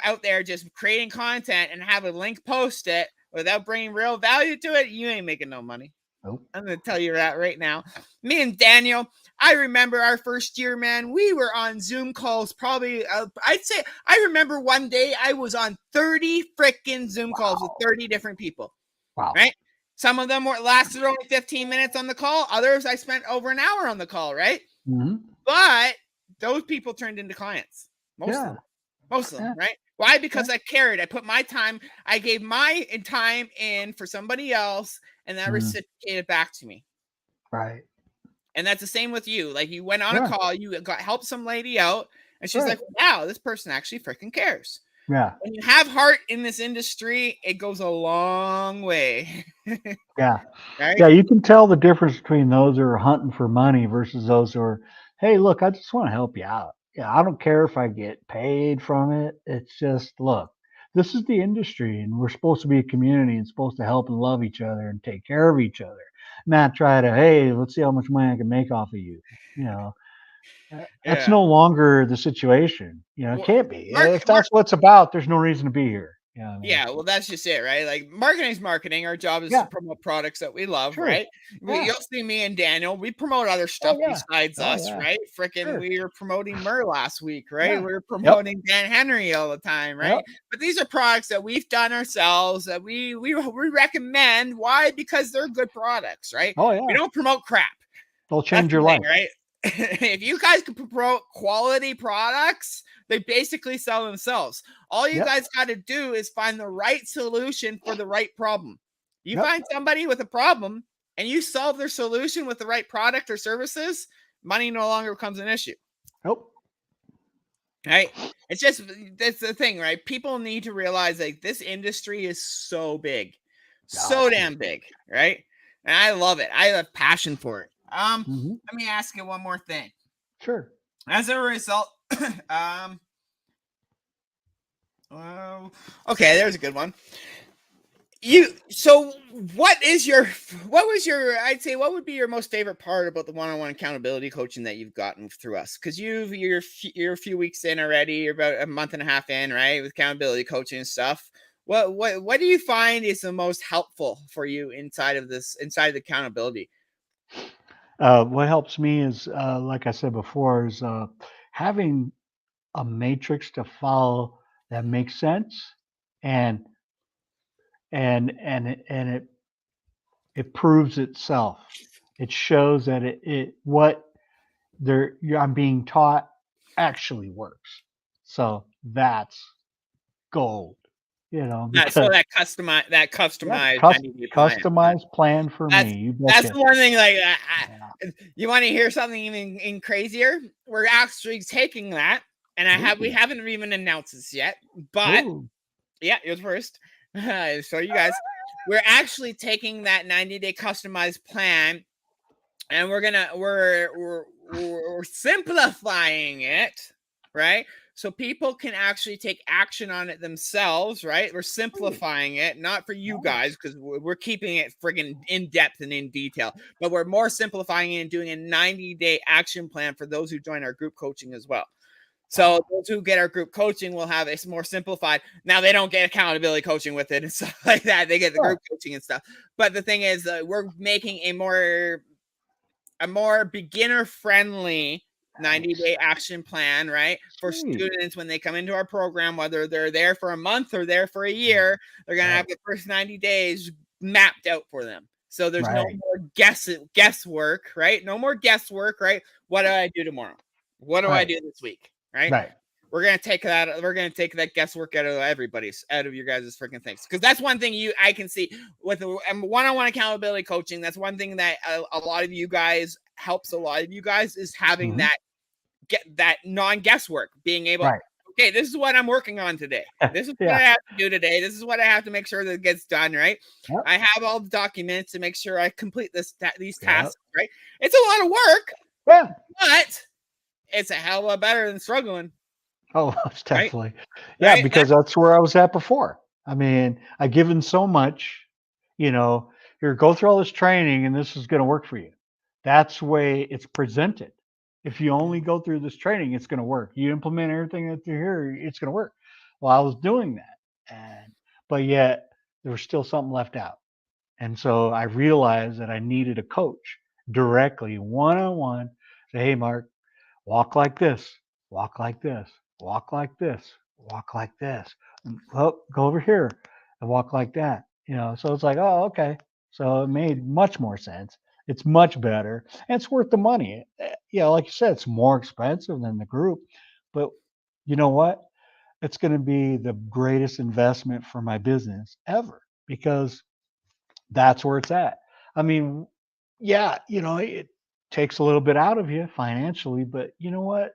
[SPEAKER 1] out there just creating content and have a link post it without bringing real value to it, you ain't making no money.
[SPEAKER 2] Nope.
[SPEAKER 1] I'm gonna tell you that right now. Me and Daniel, I remember our first year, man. We were on Zoom calls probably. I'd say I remember one day I was on 30 freaking Zoom calls with 30 different people.
[SPEAKER 2] Wow.
[SPEAKER 1] Right? Some of them lasted only 15 minutes on the call. Others I spent over an hour on the call. Right?
[SPEAKER 2] Mm-hmm.
[SPEAKER 1] But those people turned into clients. Most
[SPEAKER 2] Yeah.
[SPEAKER 1] of them. Most of them,
[SPEAKER 2] Yeah.
[SPEAKER 1] right? Why? Because
[SPEAKER 2] Yeah.
[SPEAKER 1] I cared. I put my time, I gave my time in for somebody else, and that
[SPEAKER 2] Mm.
[SPEAKER 1] reciprocated back to me.
[SPEAKER 2] Right.
[SPEAKER 1] And that's the same with you. Like you went on a
[SPEAKER 2] Yeah.
[SPEAKER 1] call, you got helped some lady out, and she's
[SPEAKER 2] Right.
[SPEAKER 1] like, wow, this person actually freaking cares.
[SPEAKER 2] Yeah.
[SPEAKER 1] When you have heart in this industry, it goes a long way.
[SPEAKER 2] Yeah.
[SPEAKER 1] Right?
[SPEAKER 2] Yeah. You can tell the difference between those who are hunting for money versus those who are, hey, look, I just want to help you out. Yeah, I don't care if I get paid from it. It's just, look, this is the industry and we're supposed to be a community and supposed to help and love each other and take care of each other. Not try to, hey, let's see how much money I can make off of you. You know, that's
[SPEAKER 1] Yeah.
[SPEAKER 2] no longer the situation. It
[SPEAKER 1] Well,
[SPEAKER 2] can't be.
[SPEAKER 1] Mark,
[SPEAKER 2] If that's what it's about, there's no reason to be here. Yeah, I mean,
[SPEAKER 1] yeah, well, that's just it, right? Like marketing's marketing. Our job is to
[SPEAKER 2] yeah,
[SPEAKER 1] promote products that we love,
[SPEAKER 2] sure.
[SPEAKER 1] right?
[SPEAKER 2] Yeah.
[SPEAKER 1] You'll see me and Daniel. We promote other
[SPEAKER 2] Oh
[SPEAKER 1] stuff
[SPEAKER 2] yeah.
[SPEAKER 1] besides
[SPEAKER 2] Oh
[SPEAKER 1] us,
[SPEAKER 2] yeah.
[SPEAKER 1] right? Freaking,
[SPEAKER 2] Sure.
[SPEAKER 1] we were promoting Myrrh last week, right?
[SPEAKER 2] Yeah.
[SPEAKER 1] We were
[SPEAKER 2] Yep.
[SPEAKER 1] promoting Dan Henry all the time,
[SPEAKER 2] Yep.
[SPEAKER 1] right? But these are products that we've done ourselves that we recommend. Why? Because they're good products, right?
[SPEAKER 2] Oh
[SPEAKER 1] We
[SPEAKER 2] yeah.
[SPEAKER 1] don't promote crap.
[SPEAKER 2] They'll
[SPEAKER 1] That's
[SPEAKER 2] change
[SPEAKER 1] the
[SPEAKER 2] your
[SPEAKER 1] thing,
[SPEAKER 2] life.
[SPEAKER 1] right? If you guys can promote quality products, they basically sell themselves. All you
[SPEAKER 2] Yep.
[SPEAKER 1] guys got to do is find the right solution for the right problem. You
[SPEAKER 2] Yep.
[SPEAKER 1] find somebody with a problem and you solve their solution with the right product or services, money no longer becomes an issue.
[SPEAKER 2] Nope.
[SPEAKER 1] Right? It's just that's the thing, right? People need to realize like this industry is so big.
[SPEAKER 2] Oh,
[SPEAKER 1] So
[SPEAKER 2] it's
[SPEAKER 1] damn
[SPEAKER 2] huge.
[SPEAKER 1] big, right? And I love it. I have passion for it.
[SPEAKER 2] Mm-hmm.
[SPEAKER 1] Let me ask you one more thing.
[SPEAKER 2] Sure.
[SPEAKER 1] As a result, um, Wow. Okay, there's a good one. So what was your I'd say what would be your most favorite part about the one-on-one accountability coaching that you've gotten through us? Because you're a few weeks in already, you're about a month and a half in, right, with accountability coaching and stuff. What do you find is the most helpful for you inside of the accountability?
[SPEAKER 2] What helps me is, like I said before, is having a matrix to follow that makes sense, and it proves itself. It shows that what I'm being taught actually works. So that's gold,
[SPEAKER 1] That so
[SPEAKER 2] because
[SPEAKER 1] that
[SPEAKER 2] yeah,
[SPEAKER 1] customized 90-day plan.
[SPEAKER 2] customized plan for
[SPEAKER 1] That's
[SPEAKER 2] me. You
[SPEAKER 1] that's
[SPEAKER 2] betcha.
[SPEAKER 1] the one thing. Like,
[SPEAKER 2] Yeah.
[SPEAKER 1] you want to hear something even crazier? We're actually taking that, and we
[SPEAKER 2] Ooh.
[SPEAKER 1] haven't even announced this yet. But
[SPEAKER 2] Ooh.
[SPEAKER 1] yeah, it was first. So you guys, we're actually taking that 90-day customized plan, and we're simplifying it, right? So people can actually take action on it themselves, right? We're
[SPEAKER 2] Ooh.
[SPEAKER 1] simplifying it, not for you guys,
[SPEAKER 2] Nice.
[SPEAKER 1] because we're keeping it friggin' in depth and in detail, but we're more simplifying it and doing a 90-day action plan for those who join our group coaching as well. So
[SPEAKER 2] Wow.
[SPEAKER 1] those who get our group coaching will have a more simplified. Now they don't get accountability coaching with it and stuff like that. They get the
[SPEAKER 2] Right.
[SPEAKER 1] group coaching and stuff. But the thing is, we're making a more beginner friendly
[SPEAKER 2] Nice.
[SPEAKER 1] 90-day action plan, right? For
[SPEAKER 2] Sweet.
[SPEAKER 1] students when they come into our program, whether they're there for a month or there for a year, they're going to have
[SPEAKER 2] Right.
[SPEAKER 1] the first 90 days mapped out for them. So there's no
[SPEAKER 2] Right.
[SPEAKER 1] more guesswork, right? No more guesswork, right? What do I do tomorrow? What do I
[SPEAKER 2] Right.
[SPEAKER 1] do this week? Right?
[SPEAKER 2] Right.
[SPEAKER 1] We're gonna take that guesswork out of your guys' freaking things, because that's one thing I can see with one-on-one accountability coaching. That's one thing that a lot of you guys helps a lot of you guys is having
[SPEAKER 2] Hmm.
[SPEAKER 1] that non-guesswork, being able,
[SPEAKER 2] Right.
[SPEAKER 1] okay, this is what I'm working on today, this is what I
[SPEAKER 2] Yeah.
[SPEAKER 1] have to do today, this is what I have to make sure that gets done, right?
[SPEAKER 2] Yep.
[SPEAKER 1] I have all the documents to make sure I complete these
[SPEAKER 2] Yep.
[SPEAKER 1] tasks, right? It's a lot of work,
[SPEAKER 2] Yeah.
[SPEAKER 1] but it's a hell of a lot better than struggling,
[SPEAKER 2] Oh, most
[SPEAKER 1] right?
[SPEAKER 2] definitely. Yeah,
[SPEAKER 1] Right.
[SPEAKER 2] because that's where I was at before. I mean, I given so much, you know, here, go through all this training and this is going to work for you. That's the way it's presented. If you only go through this training, it's going to work. You implement everything that you hear, it's going to work. Well, I was doing that. But yet there was still something left out. And so I realized that I needed a coach directly, one on one. Say, hey, Mark, walk like this, walk like this, walk like this, walk like this. Oh, go over here and walk like that. So it's like, oh, okay. So it made much more sense. It's much better, and it's worth the money. Like you said, it's more expensive than the group, but you know what? It's going to be the greatest investment for my business ever, because that's where it's at. I mean, yeah, it takes a little bit out of you financially, but you know what?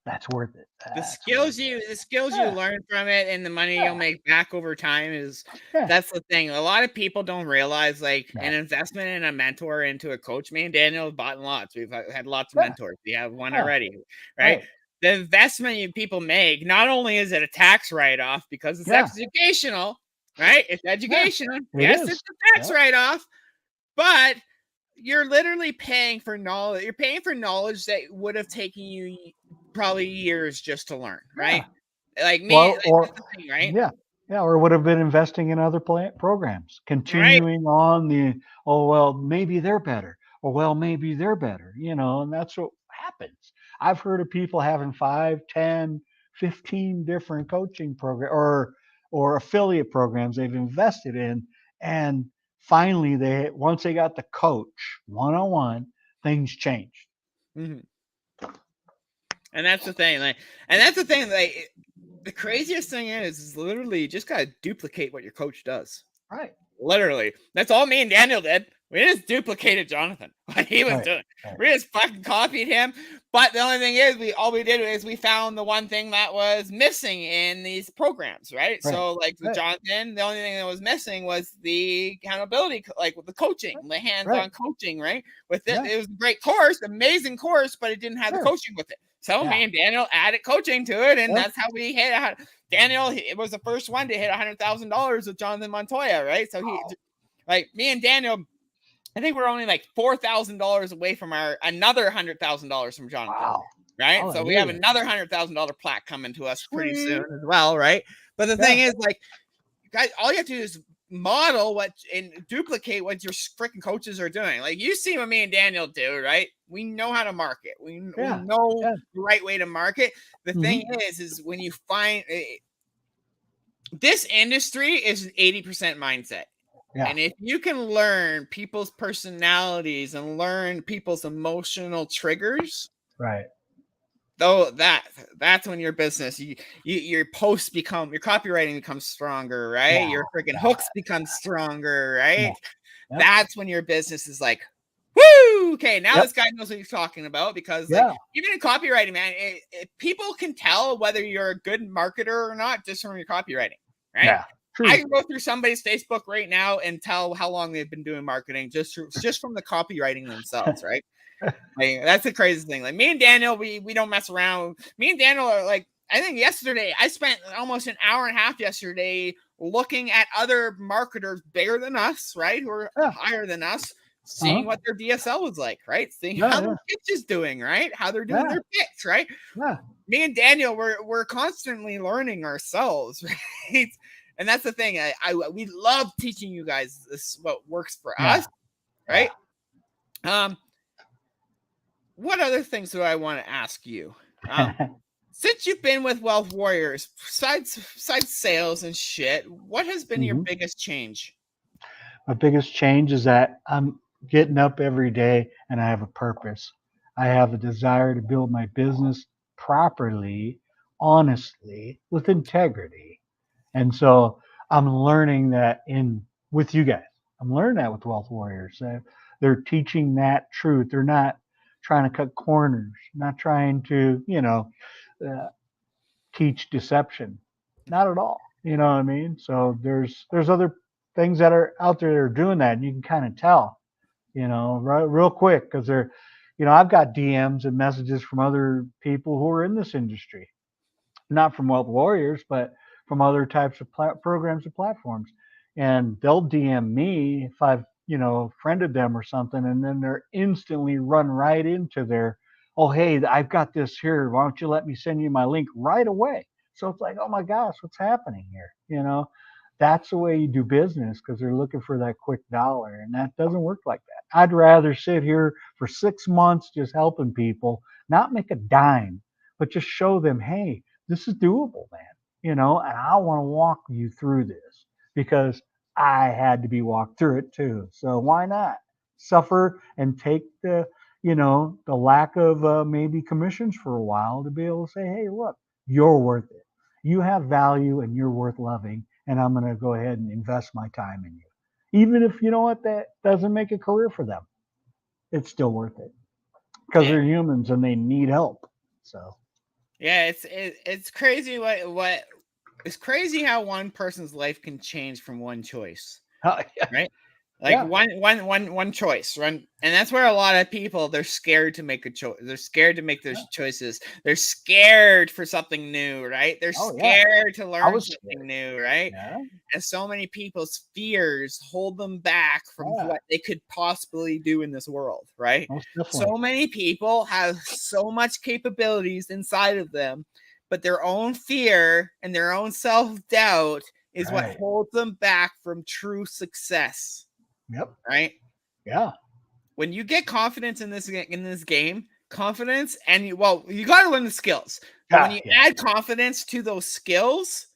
[SPEAKER 2] That's worth it.
[SPEAKER 1] the
[SPEAKER 2] That's worth
[SPEAKER 1] skills you
[SPEAKER 2] it.
[SPEAKER 1] the skills you
[SPEAKER 2] Yeah,
[SPEAKER 1] learn from it and the money you'll
[SPEAKER 2] yeah,
[SPEAKER 1] make back over time is
[SPEAKER 2] yeah,
[SPEAKER 1] that's the thing. A lot of people don't realize, like, an
[SPEAKER 2] right,
[SPEAKER 1] investment in a mentor into a coach. Me and Daniel have bought lots. We've had lots of
[SPEAKER 2] yeah,
[SPEAKER 1] mentors. We have one
[SPEAKER 2] yeah,
[SPEAKER 1] already, right?
[SPEAKER 2] right,
[SPEAKER 1] The investment people make, not only is it a tax write-off because it's
[SPEAKER 2] yeah,
[SPEAKER 1] educational, right? It's
[SPEAKER 2] yeah.
[SPEAKER 1] educational.
[SPEAKER 2] It
[SPEAKER 1] Yes, it's
[SPEAKER 2] is.
[SPEAKER 1] a tax
[SPEAKER 2] Yeah,
[SPEAKER 1] write-off, but you're literally paying for knowledge. You're paying for knowledge that would have taken you probably years just to learn, right?
[SPEAKER 2] yeah.
[SPEAKER 1] Like me,
[SPEAKER 2] Well,
[SPEAKER 1] like,
[SPEAKER 2] or
[SPEAKER 1] that's the thing, right?
[SPEAKER 2] yeah, yeah, or would have been investing in other programs,
[SPEAKER 1] Right.
[SPEAKER 2] continuing on oh, well, maybe they're better, or well, maybe they're better, and that's what happens. I've heard of people having 5, 10, 15 different coaching program or affiliate programs they've invested in, and finally once they got the coach one on one, things changed.
[SPEAKER 1] Mhm. And that's the thing, like the craziest thing is literally you just gotta duplicate what your coach does.
[SPEAKER 2] Right,
[SPEAKER 1] Literally. That's all me and Daniel did. We just duplicated Jonathan, what he was
[SPEAKER 2] right,
[SPEAKER 1] doing.
[SPEAKER 2] right,
[SPEAKER 1] We just fucking copied him. But the only thing is, we did is we found the one thing that was missing in these programs, right?
[SPEAKER 2] right,
[SPEAKER 1] So, like with
[SPEAKER 2] right,
[SPEAKER 1] Jonathan, the only thing that was missing was the accountability, like with the coaching, the
[SPEAKER 2] right,
[SPEAKER 1] hands-on coaching, right? With it,
[SPEAKER 2] yeah,
[SPEAKER 1] it was a great course, amazing course, but it didn't have the
[SPEAKER 2] sure,
[SPEAKER 1] coaching with it. So
[SPEAKER 2] Yeah.
[SPEAKER 1] me and Daniel added coaching to it, and
[SPEAKER 2] Yep.
[SPEAKER 1] that's how we hit. Daniel was the first one to hit $100,000 with Jonathan Montoya, right? So he,
[SPEAKER 2] Wow.
[SPEAKER 1] like me and Daniel, I think we're only like $4,000 away from another $100,000 from Jonathan,
[SPEAKER 2] Wow.
[SPEAKER 1] right? So we have
[SPEAKER 2] Hallelujah.
[SPEAKER 1] another $100,000 plaque coming to us pretty soon
[SPEAKER 2] Sweet.
[SPEAKER 1] as well, right? But the thing
[SPEAKER 2] Yeah.
[SPEAKER 1] is, like, guys, all you have to do is model what and duplicate what your freaking coaches are doing. Like, you see what me and Daniel do, right? We know how to market. We
[SPEAKER 2] Yeah.
[SPEAKER 1] know
[SPEAKER 2] Yeah.
[SPEAKER 1] the right way to market. The thing
[SPEAKER 2] Hmm.
[SPEAKER 1] is when you find this industry is 80% mindset.
[SPEAKER 2] Yeah.
[SPEAKER 1] And if you can learn people's personalities and learn people's emotional triggers,
[SPEAKER 2] Right.
[SPEAKER 1] though that's when your business, your posts become, your copywriting becomes stronger, right?
[SPEAKER 2] Yeah.
[SPEAKER 1] Your freaking
[SPEAKER 2] Yeah.
[SPEAKER 1] hooks become stronger,
[SPEAKER 2] Yeah.
[SPEAKER 1] right?
[SPEAKER 2] Yep.
[SPEAKER 1] That's when your business is like, woo, okay, now
[SPEAKER 2] Yep.
[SPEAKER 1] this guy knows what he's talking about. Because, like,
[SPEAKER 2] Yeah.
[SPEAKER 1] even in copywriting, man, people can tell whether you're a good marketer or not just from your copywriting, right?
[SPEAKER 2] Yeah.
[SPEAKER 1] I
[SPEAKER 2] True.
[SPEAKER 1] can go through somebody's Facebook right now and tell how long they've been doing marketing just from the copywriting themselves, right? Like, that's the crazy thing. Like, me and Daniel, we don't mess around. Me and Daniel are like, I think yesterday I spent almost an hour and a half yesterday looking at other marketers bigger than us, right, who are
[SPEAKER 2] Yeah.
[SPEAKER 1] higher than us,
[SPEAKER 2] Uh-huh.
[SPEAKER 1] seeing what their DSL was like, right, seeing
[SPEAKER 2] Yeah.
[SPEAKER 1] how
[SPEAKER 2] Yeah.
[SPEAKER 1] their pitch is doing, right, how they're doing
[SPEAKER 2] Yeah.
[SPEAKER 1] their pitch, right.
[SPEAKER 2] Yeah.
[SPEAKER 1] Me and Daniel, we're constantly learning ourselves, right? And that's the thing. We love teaching you guys this, what works for
[SPEAKER 2] Yeah.
[SPEAKER 1] us, right? What other things do I want to ask you?
[SPEAKER 2] Yeah.
[SPEAKER 1] Since you've been with Wealth Warriors, besides sales and shit, what has been your
[SPEAKER 2] Hmm.
[SPEAKER 1] biggest change?
[SPEAKER 2] My biggest change is that I'm getting up every day and I have a purpose. I have a desire to build my business properly, honestly, with integrity. And so I'm learning that in with you guys. I'm learning that with Wealth Warriors. They're teaching that truth. They're not trying to cut corners, not trying to, uh, teach deception. Not at all. You know what I mean? So there's other things that are out there that are doing that, and you can kind of tell, right, real quick because they're, I've got DMs and messages from other people who are in this industry, not from Wealth Warriors, but from other types of programs and platforms. And they'll DM me if I've, friended them or something, and then they're instantly run right into their, oh, hey, I've got this here. Why don't you let me send you my link right away? So it's like, oh my gosh, what's happening here? That's the way you do business because they're looking for that quick dollar. And that doesn't work like that. I'd rather sit here for 6 months just helping people, not make a dime, but just show them, hey, this is doable, man. And I want to walk you through this because I had to be walked through it too. So why not suffer and take the lack of maybe commissions for a while to be able to say, hey, look, you're worth it. You have value and you're worth loving. And I'm going to go ahead and invest my time in you. Even if you know what, that doesn't make a career for them, it's still worth it because
[SPEAKER 1] Yeah,
[SPEAKER 2] they're humans and they need help. So,
[SPEAKER 1] yeah, it's crazy what it's crazy how one person's life can change from one choice,
[SPEAKER 2] yeah,
[SPEAKER 1] right? Like,
[SPEAKER 2] yeah.
[SPEAKER 1] one choice, right? And that's where a lot of people, they're scared to make a choice. They're scared to make those choices. They're scared for something new, right? They're
[SPEAKER 2] Oh, yeah.
[SPEAKER 1] scared to
[SPEAKER 2] I
[SPEAKER 1] learn
[SPEAKER 2] was
[SPEAKER 1] something
[SPEAKER 2] scared.
[SPEAKER 1] new, right?
[SPEAKER 2] Yeah.
[SPEAKER 1] And so many people's fears hold them back from
[SPEAKER 2] Yeah.
[SPEAKER 1] what they could possibly do in this world, right?
[SPEAKER 2] Most definitely.
[SPEAKER 1] So many people have so much capabilities inside of them, but their own fear and their own self-doubt is what
[SPEAKER 2] Right.
[SPEAKER 1] holds them back from true success,
[SPEAKER 2] Yep.
[SPEAKER 1] right?
[SPEAKER 2] Yeah.
[SPEAKER 1] When you get confidence in this game, confidence, and you got to learn the skills. But when
[SPEAKER 2] Yeah.
[SPEAKER 1] you
[SPEAKER 2] Yeah.
[SPEAKER 1] add confidence to those skills,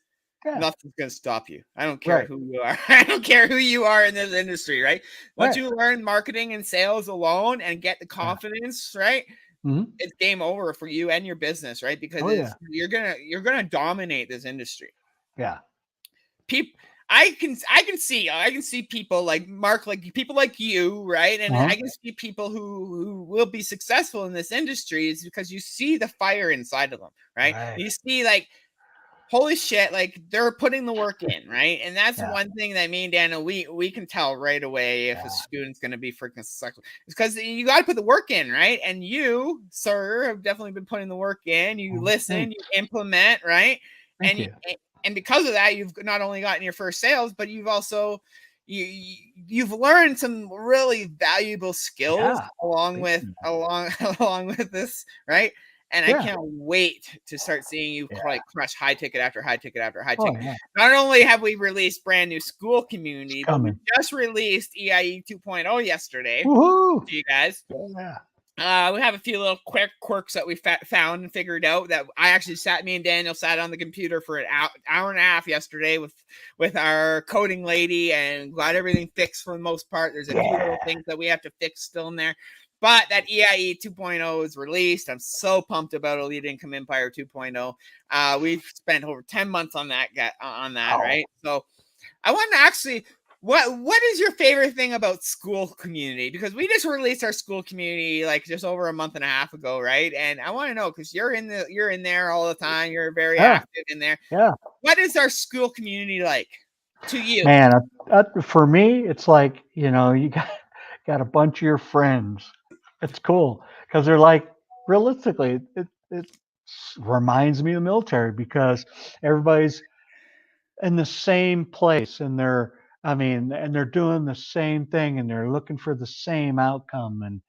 [SPEAKER 2] Yeah.
[SPEAKER 1] nothing's going to stop you. I don't care
[SPEAKER 2] Right.
[SPEAKER 1] who you are. I don't care who you are in this industry, right? Once
[SPEAKER 2] Right.
[SPEAKER 1] you learn marketing and sales alone and get the
[SPEAKER 2] Yeah.
[SPEAKER 1] confidence, right?
[SPEAKER 2] Hmm.
[SPEAKER 1] It's game over for you and your business, right? Because
[SPEAKER 2] Oh, yeah.
[SPEAKER 1] you're gonna dominate this industry.
[SPEAKER 2] Yeah.
[SPEAKER 1] People, I can see people like Mark, like people like you, right? And
[SPEAKER 2] Uh-huh.
[SPEAKER 1] I can see people who will be successful in this industry is because you see the fire inside of them, right?
[SPEAKER 2] Right.
[SPEAKER 1] You see, like, holy shit, like they're putting the work in, right? And that's
[SPEAKER 2] Yeah.
[SPEAKER 1] one thing that me and Daniel, we can tell right away if a
[SPEAKER 2] Yeah.
[SPEAKER 1] student's going to be freaking successful. It's because you got to put the work in, right? And you, sir, have definitely been putting the work in. You
[SPEAKER 2] Well,
[SPEAKER 1] listen,
[SPEAKER 2] thanks.
[SPEAKER 1] you implement, right?
[SPEAKER 2] Thank
[SPEAKER 1] And
[SPEAKER 2] you.
[SPEAKER 1] and because of that, you've not only gotten your first sales, but you've also you've learned some really valuable skills
[SPEAKER 2] Yeah.
[SPEAKER 1] along
[SPEAKER 2] Big
[SPEAKER 1] with
[SPEAKER 2] time.
[SPEAKER 1] along with this, right? And I
[SPEAKER 2] Yeah.
[SPEAKER 1] can't wait to start seeing you
[SPEAKER 2] Yeah.
[SPEAKER 1] like crush high ticket after high ticket after high
[SPEAKER 2] Oh
[SPEAKER 1] ticket.
[SPEAKER 2] yeah.
[SPEAKER 1] Not only have we released brand new school
[SPEAKER 2] It's
[SPEAKER 1] community, but we
[SPEAKER 2] coming.
[SPEAKER 1] just released EIE 2.0 yesterday
[SPEAKER 2] Woohoo!
[SPEAKER 1] to you guys.
[SPEAKER 2] Yeah.
[SPEAKER 1] We have a few little quick quirks that we found and figured out that I actually me and Daniel sat on the computer for an hour and a half yesterday with our coding lady and got everything fixed for the most part. There's a few
[SPEAKER 2] Yeah.
[SPEAKER 1] little things that we have to fix still in there. But that EIE 2.0 is released. I'm so pumped about Elite Income Empire 2.0. We've spent over 10 months on that,
[SPEAKER 2] Oh.
[SPEAKER 1] right? So I want to actually what is your favorite thing about school community? Because we just released our school community like just over a month and a half ago, right? And I want to know because you're in there all the time. You're very
[SPEAKER 2] Yeah.
[SPEAKER 1] active in there.
[SPEAKER 2] Yeah.
[SPEAKER 1] What is our school community like to you?
[SPEAKER 2] Man, for me, it's like, you got a bunch of your friends. It's cool because they're like, realistically, it reminds me of the military because everybody's in the same place and they're doing the same thing and they're looking for the same outcome and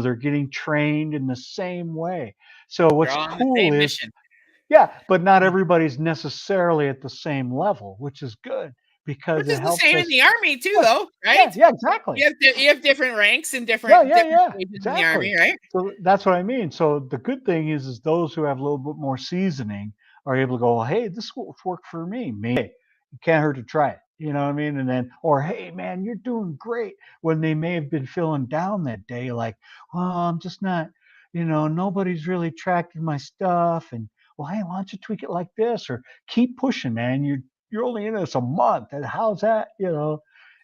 [SPEAKER 2] they're getting trained in the same way. So
[SPEAKER 1] You're
[SPEAKER 2] what's
[SPEAKER 1] all on the
[SPEAKER 2] cool
[SPEAKER 1] same
[SPEAKER 2] is,
[SPEAKER 1] mission.
[SPEAKER 2] yeah, but not everybody's necessarily at the same level, which is good because
[SPEAKER 1] Which
[SPEAKER 2] it
[SPEAKER 1] is the
[SPEAKER 2] helps
[SPEAKER 1] same in
[SPEAKER 2] us.
[SPEAKER 1] the army too,
[SPEAKER 2] Yeah,
[SPEAKER 1] though,
[SPEAKER 2] yeah,
[SPEAKER 1] right?
[SPEAKER 2] yeah, exactly.
[SPEAKER 1] You have different ranks and
[SPEAKER 2] Yeah, yeah,
[SPEAKER 1] different
[SPEAKER 2] yeah,
[SPEAKER 1] stages in the
[SPEAKER 2] exactly.
[SPEAKER 1] army, right?
[SPEAKER 2] So that's what I mean. So the good thing is those who have a little bit more seasoning are able to go, well, hey, this will work for me. Maybe it can't hurt to try it. You know what I mean? And then, or hey, man, you're doing great. When they may have been feeling down that day, like, well, I'm just not, nobody's really tracking my stuff. And well, hey, why don't you tweak it like this or keep pushing, man? You're only in this a month, and how's that?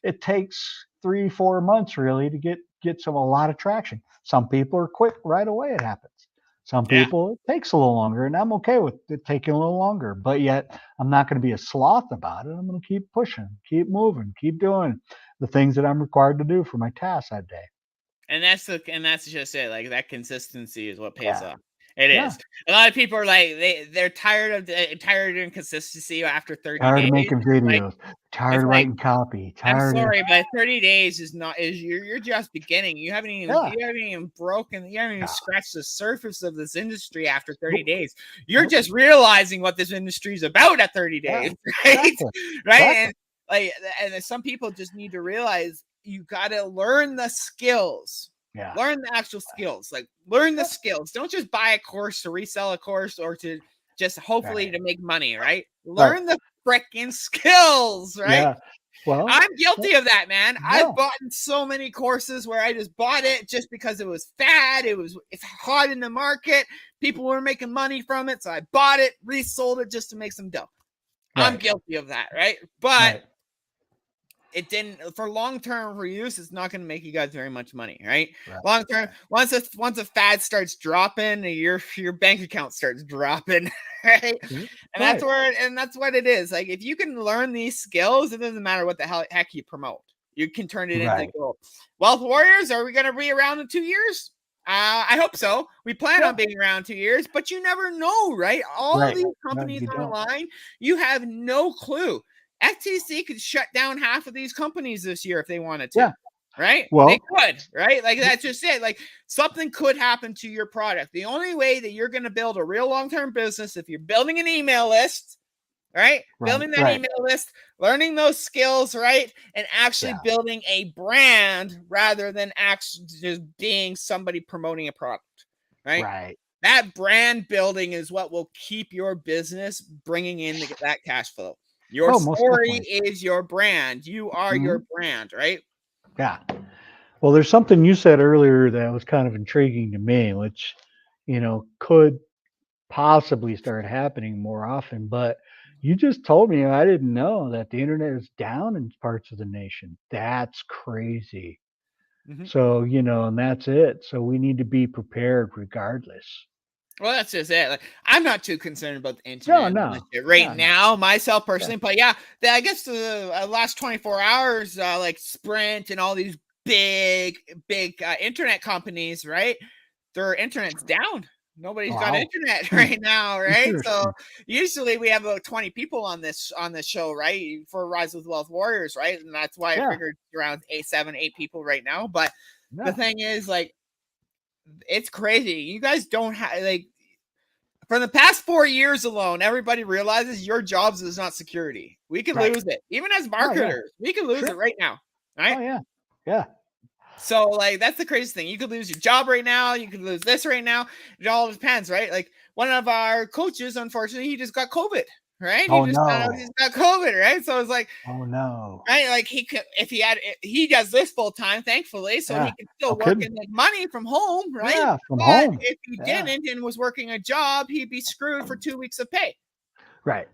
[SPEAKER 2] It takes 3 4 months really to get a lot of traction. Some people are quick right away, it happens. Some
[SPEAKER 1] Yeah.
[SPEAKER 2] people it takes a little longer, and I'm okay with it taking a little longer, but yet I'm not going to be a sloth about it. I'm going to keep pushing, keep moving, keep doing the things that I'm required to do for my tasks that day.
[SPEAKER 1] And that's just it. Like that consistency is what pays
[SPEAKER 2] Yeah.
[SPEAKER 1] off. It
[SPEAKER 2] Yeah.
[SPEAKER 1] is. A lot of people are like they're tired of tired of inconsistency after 30
[SPEAKER 2] Tired of
[SPEAKER 1] days.
[SPEAKER 2] making
[SPEAKER 1] Like
[SPEAKER 2] videos, tired
[SPEAKER 1] it's
[SPEAKER 2] of
[SPEAKER 1] like
[SPEAKER 2] writing copy,
[SPEAKER 1] I'm
[SPEAKER 2] tired of
[SPEAKER 1] sorry, but 30 days is not is you're just beginning.
[SPEAKER 2] yeah,
[SPEAKER 1] You haven't even broken you haven't even
[SPEAKER 2] yeah.
[SPEAKER 1] scratched the surface of this industry after 30
[SPEAKER 2] Nope,
[SPEAKER 1] days. You're
[SPEAKER 2] nope,
[SPEAKER 1] just realizing what this industry is about at 30
[SPEAKER 2] yeah,
[SPEAKER 1] days, right?
[SPEAKER 2] exactly,
[SPEAKER 1] Right?
[SPEAKER 2] exactly.
[SPEAKER 1] And like and some people just need to realize you got to learn the skills.
[SPEAKER 2] Yeah,
[SPEAKER 1] Learn the actual skills. Like learn the
[SPEAKER 2] yeah,
[SPEAKER 1] skills. Don't just buy a course to resell a course or to just hopefully
[SPEAKER 2] right,
[SPEAKER 1] to make money, right?
[SPEAKER 2] right,
[SPEAKER 1] Learn the freaking skills, right?
[SPEAKER 2] yeah. Well,
[SPEAKER 1] I'm guilty of that, man. I've
[SPEAKER 2] yeah,
[SPEAKER 1] bought so many courses where I just bought it just because it was fad. It's hot in the market. People were making money from it, so I bought it, resold it just to make some dough. I'm
[SPEAKER 2] right,
[SPEAKER 1] guilty of that, right? But
[SPEAKER 2] right,
[SPEAKER 1] it didn't for long term reuse. It's not going to make you guys very much money, right?
[SPEAKER 2] right,
[SPEAKER 1] Long term,
[SPEAKER 2] right.
[SPEAKER 1] once a fad starts dropping, your bank account starts dropping, right?
[SPEAKER 2] Mhm.
[SPEAKER 1] And
[SPEAKER 2] Right,
[SPEAKER 1] that's what it is. Like if you can learn these skills, it doesn't matter what the heck you promote. You can turn it into
[SPEAKER 2] right.
[SPEAKER 1] gold. Wealth Warriors, are we going to be around in 2 years? I hope so. We plan
[SPEAKER 2] Yeah,
[SPEAKER 1] on being around 2 years, but you never know, right? All of
[SPEAKER 2] right.
[SPEAKER 1] these
[SPEAKER 2] No,
[SPEAKER 1] companies
[SPEAKER 2] you don't.
[SPEAKER 1] online, you have no clue. FTC could shut down half of these companies this year if they wanted to,
[SPEAKER 2] Yeah.
[SPEAKER 1] right? They
[SPEAKER 2] Well,
[SPEAKER 1] could, right? Like that's just it. Like something could happen to your product. The only way that you're going to build a real long-term business if you're building an email list, right?
[SPEAKER 2] right,
[SPEAKER 1] Building that
[SPEAKER 2] right.
[SPEAKER 1] email list, learning those skills, right? And actually
[SPEAKER 2] Yeah,
[SPEAKER 1] building a brand rather than actually just being somebody promoting a product, right?
[SPEAKER 2] right.
[SPEAKER 1] That brand building is what will keep your business bringing in that cash flow. Your
[SPEAKER 2] Oh, most
[SPEAKER 1] story
[SPEAKER 2] definitely.
[SPEAKER 1] is your brand. You are
[SPEAKER 2] Mhm.
[SPEAKER 1] your brand, right?
[SPEAKER 2] Yeah. Well, there's something you said earlier that was kind of intriguing to me, which, could possibly start happening more often. But you just told me I didn't know that the internet is down in parts of the nation. That's crazy.
[SPEAKER 1] Mhm.
[SPEAKER 2] So, and that's it. So we need to be prepared regardless.
[SPEAKER 1] Well, that's just it. Like, I'm not too concerned about the
[SPEAKER 2] No,
[SPEAKER 1] internet and all this
[SPEAKER 2] no,
[SPEAKER 1] shit right
[SPEAKER 2] no, no.
[SPEAKER 1] now, myself
[SPEAKER 2] Yeah,
[SPEAKER 1] personally. But yeah, I guess the last 24 hours, like Sprint and all these big internet companies, right? Their internet's down. Nobody's got
[SPEAKER 2] wow.
[SPEAKER 1] internet
[SPEAKER 2] Hmm.
[SPEAKER 1] right now, right? So
[SPEAKER 2] Interesting.
[SPEAKER 1] usually we have about 20 people on this show, right? For Rise with Wealth Warriors, right? And that's why I
[SPEAKER 2] Yeah,
[SPEAKER 1] figured around 8 people right now. But the
[SPEAKER 2] yeah,
[SPEAKER 1] thing is, like, it's crazy. You guys don't have, like, for the past 4 years alone, everybody realizes your jobs is not security. We could
[SPEAKER 2] right.
[SPEAKER 1] lose it. Even as
[SPEAKER 2] Oh yeah,
[SPEAKER 1] marketers, we could lose
[SPEAKER 2] sure.
[SPEAKER 1] it right now.
[SPEAKER 2] Oh
[SPEAKER 1] Right.
[SPEAKER 2] yeah, yeah,
[SPEAKER 1] So, like, that's the craziest thing. You could lose your job right now. You could lose this right now. It all depends, right? Like, one of our coaches, unfortunately, he just got COVID, right? He
[SPEAKER 2] oh
[SPEAKER 1] just found out he's
[SPEAKER 2] no,
[SPEAKER 1] got COVID, right? So it's like,
[SPEAKER 2] oh no,
[SPEAKER 1] right, like, he could, if he had, he does this full time, thankfully, so
[SPEAKER 2] yeah,
[SPEAKER 1] he can
[SPEAKER 2] no
[SPEAKER 1] still work
[SPEAKER 2] kidding.
[SPEAKER 1] and make money from home, right?
[SPEAKER 2] Yeah, from
[SPEAKER 1] But
[SPEAKER 2] home.
[SPEAKER 1] if he
[SPEAKER 2] Yeah,
[SPEAKER 1] didn't and was working a job, he'd be screwed for 2 weeks of pay,
[SPEAKER 2] right.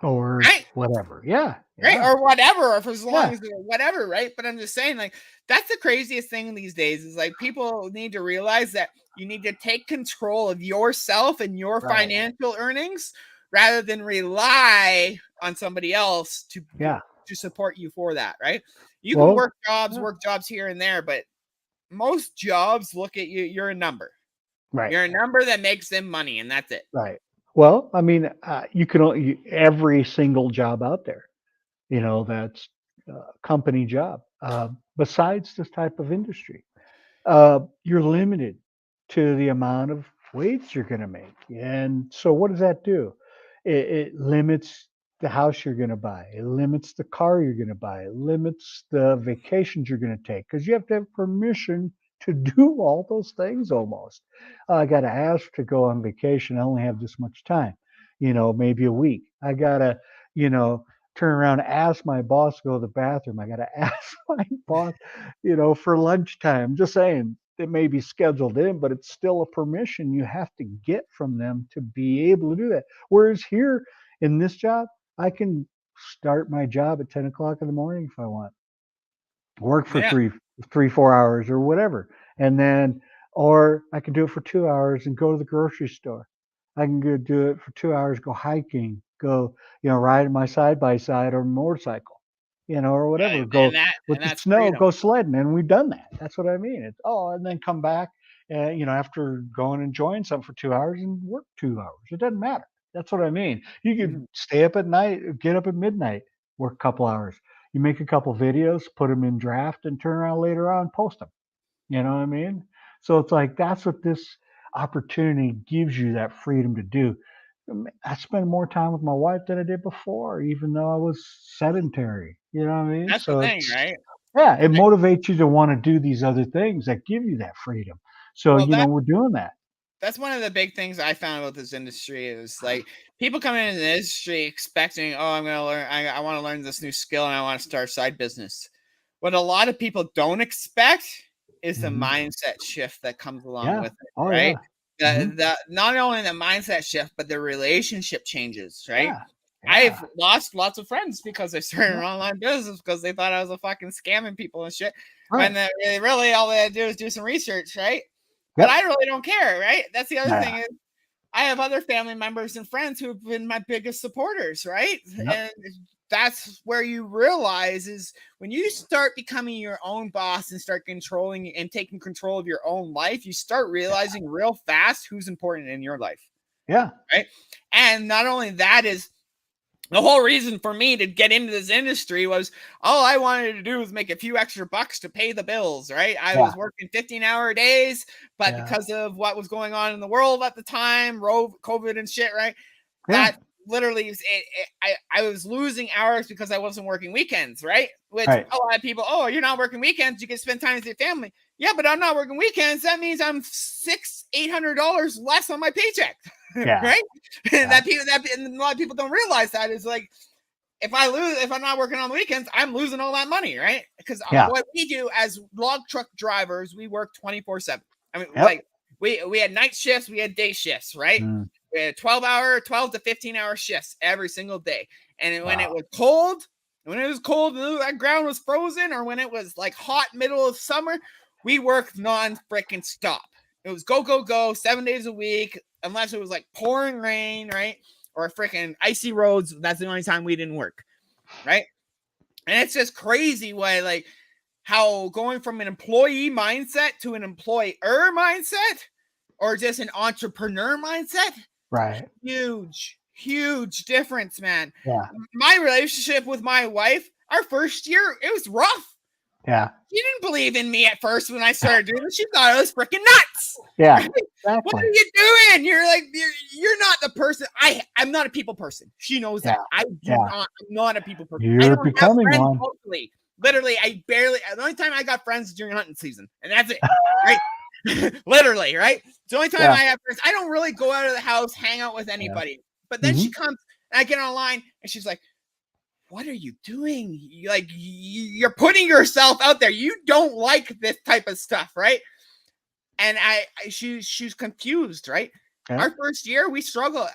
[SPEAKER 2] Or
[SPEAKER 1] right?
[SPEAKER 2] whatever. Yeah,
[SPEAKER 1] Right,
[SPEAKER 2] yeah,
[SPEAKER 1] or whatever, or for as
[SPEAKER 2] yeah,
[SPEAKER 1] long as whatever, right? But I'm just saying, like, that's the craziest thing these days is, like, people need to realize that you need to take control of yourself and your
[SPEAKER 2] right.
[SPEAKER 1] financial earnings rather than rely on somebody else
[SPEAKER 2] Yeah.
[SPEAKER 1] to support you for that, right? You can
[SPEAKER 2] Well, yeah,
[SPEAKER 1] work jobs here and there, but most jobs look at you, you're a number.
[SPEAKER 2] right,
[SPEAKER 1] You're a number that makes them money, and that's it.
[SPEAKER 2] right. Well, I mean, you can every single job out there, that's a company job. Besides this type of industry, you're limited to the amount of weights you're going to make. And so, what does that do? It limits the house you're going to buy. It limits the car you're going to buy. It limits the vacations you're going to take because you have to have permission to do all those things almost. I got to ask to go on vacation. I only have this much time, maybe a week. I got to, you know, turn around and ask my boss to go to the bathroom. I got to ask my boss for lunchtime. Just saying, it may be scheduled in, but it's still a permission you have to get from them to be able to do that. Whereas here in this job, I can start my job at 10 o'clock in the morning if I want, work for
[SPEAKER 1] Yeah.
[SPEAKER 2] 4 hours or whatever. And then, or I can do it for 2 hours and go to the grocery store. I can go do it for 2 hours, go hiking, go, ride my side by side or motorcycle, or whatever, go with
[SPEAKER 1] And
[SPEAKER 2] the
[SPEAKER 1] that's
[SPEAKER 2] snow,
[SPEAKER 1] freedom.
[SPEAKER 2] go sledding. And we've done that. That's what I mean. It's, and then come back, after going and enjoying something for 2 hours and work 2 hours. It doesn't matter. That's what I mean. You could
[SPEAKER 1] Mhm.
[SPEAKER 2] stay up at night, get up at midnight, work a couple hours. You make a couple videos, put them in draft, and turn around later on, post them. You know what I mean? So it's like that's what this opportunity gives you that freedom to do. I spend more time with my wife than I did before, even though I was sedentary. You know what I mean?
[SPEAKER 1] That's the
[SPEAKER 2] So
[SPEAKER 1] thing,
[SPEAKER 2] it's
[SPEAKER 1] right?
[SPEAKER 2] yeah, it motivates you to want to do these other things that give you that freedom. So
[SPEAKER 1] Well,
[SPEAKER 2] we're doing that.
[SPEAKER 1] that's one of the big things I found about this industry is, like, people come into the industry expecting, oh, I'm gonna learn, I want to learn this new skill and I want to start a side business. What a lot of people don't expect is the
[SPEAKER 2] Hmm.
[SPEAKER 1] mindset shift that comes along
[SPEAKER 2] Yeah.
[SPEAKER 1] with it,
[SPEAKER 2] Oh
[SPEAKER 1] right?
[SPEAKER 2] yeah. Hmm.
[SPEAKER 1] The not only the mindset shift, but the relationship changes, right?
[SPEAKER 2] Yeah.
[SPEAKER 1] I've
[SPEAKER 2] Yeah.
[SPEAKER 1] lost lots of friends because I started
[SPEAKER 2] Yeah.
[SPEAKER 1] an online business because they thought I was a fucking scamming people and shit. When
[SPEAKER 2] Right.
[SPEAKER 1] really all they had to do is do some research, right? But I
[SPEAKER 2] Yep.
[SPEAKER 1] really don't care, right? That's the other
[SPEAKER 2] Yeah.
[SPEAKER 1] thing is I have other family members and friends who've been my biggest supporters, right?
[SPEAKER 2] Yep.
[SPEAKER 1] And that's where you realize is when you start becoming your own boss and start controlling and taking control of your own life, you start
[SPEAKER 2] Yeah.
[SPEAKER 1] realizing real fast who's important in your life,
[SPEAKER 2] Yeah.
[SPEAKER 1] right? And not only that is the whole reason for me to get into this industry was all I wanted to do was make a few extra bucks to pay the bills, right? I
[SPEAKER 2] Yeah.
[SPEAKER 1] was working 15-hour days, but
[SPEAKER 2] Yeah.
[SPEAKER 1] because of what was going on in the world at the time, COVID and shit, right?
[SPEAKER 2] Yeah.
[SPEAKER 1] That literally I was losing hours because I wasn't working weekends, right? Which
[SPEAKER 2] Right.
[SPEAKER 1] a lot of people, oh, you're not working weekends, you can spend time with your family. Yeah, but I'm not working weekends. That means I'm $800 less on my paycheck,
[SPEAKER 2] Yeah.
[SPEAKER 1] right? And
[SPEAKER 2] Yeah.
[SPEAKER 1] and a lot of people don't realize that is like if I'm not working on the weekends, I'm losing all that money, right? Because
[SPEAKER 2] Yeah.
[SPEAKER 1] what we do as log truck drivers, we work 24/7. I mean,
[SPEAKER 2] Yep.
[SPEAKER 1] like we had night shifts, we had day shifts, right?
[SPEAKER 2] Mm.
[SPEAKER 1] We had 12 to 15-hour shifts every single day. And when it
[SPEAKER 2] Wow.
[SPEAKER 1] was cold, and that ground was frozen, or when it was like hot middle of summer, we worked non freaking stop. It was go, go, go, 7 days a week, unless it was like pouring rain, right? Or freaking icy roads. That's the only time we didn't work, right? And it's just crazy like how going from an employee mindset to an employer mindset or just an entrepreneur mindset,
[SPEAKER 2] Right.
[SPEAKER 1] huge difference, man.
[SPEAKER 2] Yeah.
[SPEAKER 1] My relationship with my wife, our first year, it was rough.
[SPEAKER 2] Yeah.
[SPEAKER 1] She didn't believe in me at first when I started doing it. She thought I was freaking nuts.
[SPEAKER 2] Yeah.
[SPEAKER 1] Right? What
[SPEAKER 2] Exactly.
[SPEAKER 1] are you doing? You're like you're not the person. I'm not a people person. She knows
[SPEAKER 2] Yeah.
[SPEAKER 1] that.
[SPEAKER 2] Yeah.
[SPEAKER 1] I'm not a people person. I
[SPEAKER 2] You're
[SPEAKER 1] don't have
[SPEAKER 2] becoming
[SPEAKER 1] friends
[SPEAKER 2] one.
[SPEAKER 1] locally. Literally, the only time I got friends is during hunting season, and that's it. Right? Literally, right? It's the only time
[SPEAKER 2] Yeah.
[SPEAKER 1] I have friends. I don't really go out of the house, hang out with
[SPEAKER 2] Yeah.
[SPEAKER 1] anybody. But then she
[SPEAKER 2] Hmm.
[SPEAKER 1] comes and I get online and she's like, what are you doing? You're putting yourself out there. You don't like this type of stuff, right? And she's confused, right?
[SPEAKER 2] Yeah.
[SPEAKER 1] Our first year we struggled.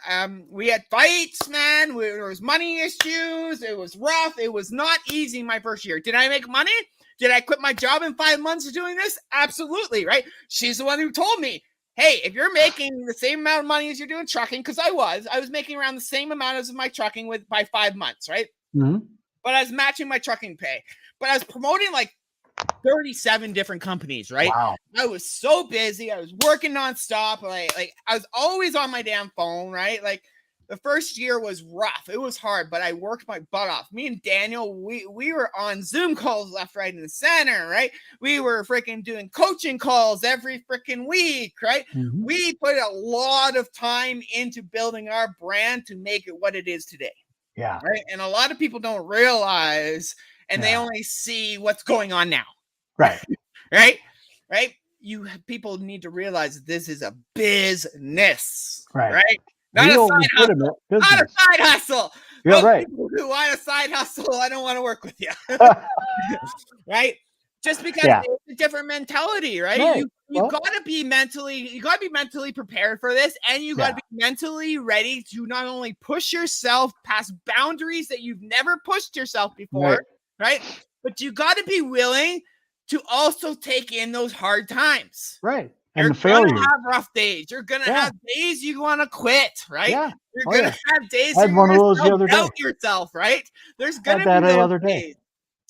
[SPEAKER 1] We had fights, man. There was money issues. It was rough. It was not easy my first year. Did I make money? Did I quit my job in 5 months of doing this? Absolutely, right? She's the one who told me, hey, if you're making the same amount of money as you're doing trucking, because I was making around the same amount as my trucking by 5 months, right?
[SPEAKER 2] Hmm.
[SPEAKER 1] But I was matching my trucking pay. But I was promoting like 37 different companies, right?
[SPEAKER 2] Wow.
[SPEAKER 1] I was so busy. I was working nonstop. Like I was always on my damn phone, right? Like the first year was rough. It was hard, but I worked my butt off. Me and Daniel, we were on Zoom calls left, right, and the center, right? We were freaking doing coaching calls every freaking week, right?
[SPEAKER 2] Hmm.
[SPEAKER 1] We put a lot of time into building our brand to make it what it is today.
[SPEAKER 2] Yeah.
[SPEAKER 1] Right. And a lot of people don't realize and they
[SPEAKER 2] Yeah.
[SPEAKER 1] only see what's going on now.
[SPEAKER 2] Right.
[SPEAKER 1] Right. Right. People need to realize that this is a business.
[SPEAKER 2] Right.
[SPEAKER 1] Right. Not a
[SPEAKER 2] Real
[SPEAKER 1] side
[SPEAKER 2] legitimate
[SPEAKER 1] hustle. Not a
[SPEAKER 2] business.
[SPEAKER 1] side hustle.
[SPEAKER 2] Yeah.
[SPEAKER 1] Most
[SPEAKER 2] Right.
[SPEAKER 1] people who want a side hustle, I don't want to work with you. Right. Just because
[SPEAKER 2] Yeah.
[SPEAKER 1] it's a different mentality, right?
[SPEAKER 2] Right.
[SPEAKER 1] You
[SPEAKER 2] Well,
[SPEAKER 1] gotta be mentally prepared for this, and you gotta
[SPEAKER 2] yeah.
[SPEAKER 1] be mentally ready to not only push yourself past boundaries that you've never pushed yourself before,
[SPEAKER 2] Right.
[SPEAKER 1] right? But you gotta be willing to also take in those hard times.
[SPEAKER 2] Right. And
[SPEAKER 1] You're
[SPEAKER 2] the
[SPEAKER 1] gonna
[SPEAKER 2] failures.
[SPEAKER 1] have rough days. You're gonna
[SPEAKER 2] Yeah.
[SPEAKER 1] have days you want to quit, right?
[SPEAKER 2] Yeah.
[SPEAKER 1] You're
[SPEAKER 2] Oh
[SPEAKER 1] gonna
[SPEAKER 2] yeah.
[SPEAKER 1] have days
[SPEAKER 2] I
[SPEAKER 1] where
[SPEAKER 2] had
[SPEAKER 1] you're
[SPEAKER 2] one of
[SPEAKER 1] gonna
[SPEAKER 2] those the other day.
[SPEAKER 1] self-doubt yourself, right? There's
[SPEAKER 2] Had
[SPEAKER 1] gonna
[SPEAKER 2] that
[SPEAKER 1] be
[SPEAKER 2] the
[SPEAKER 1] those
[SPEAKER 2] other day.
[SPEAKER 1] days.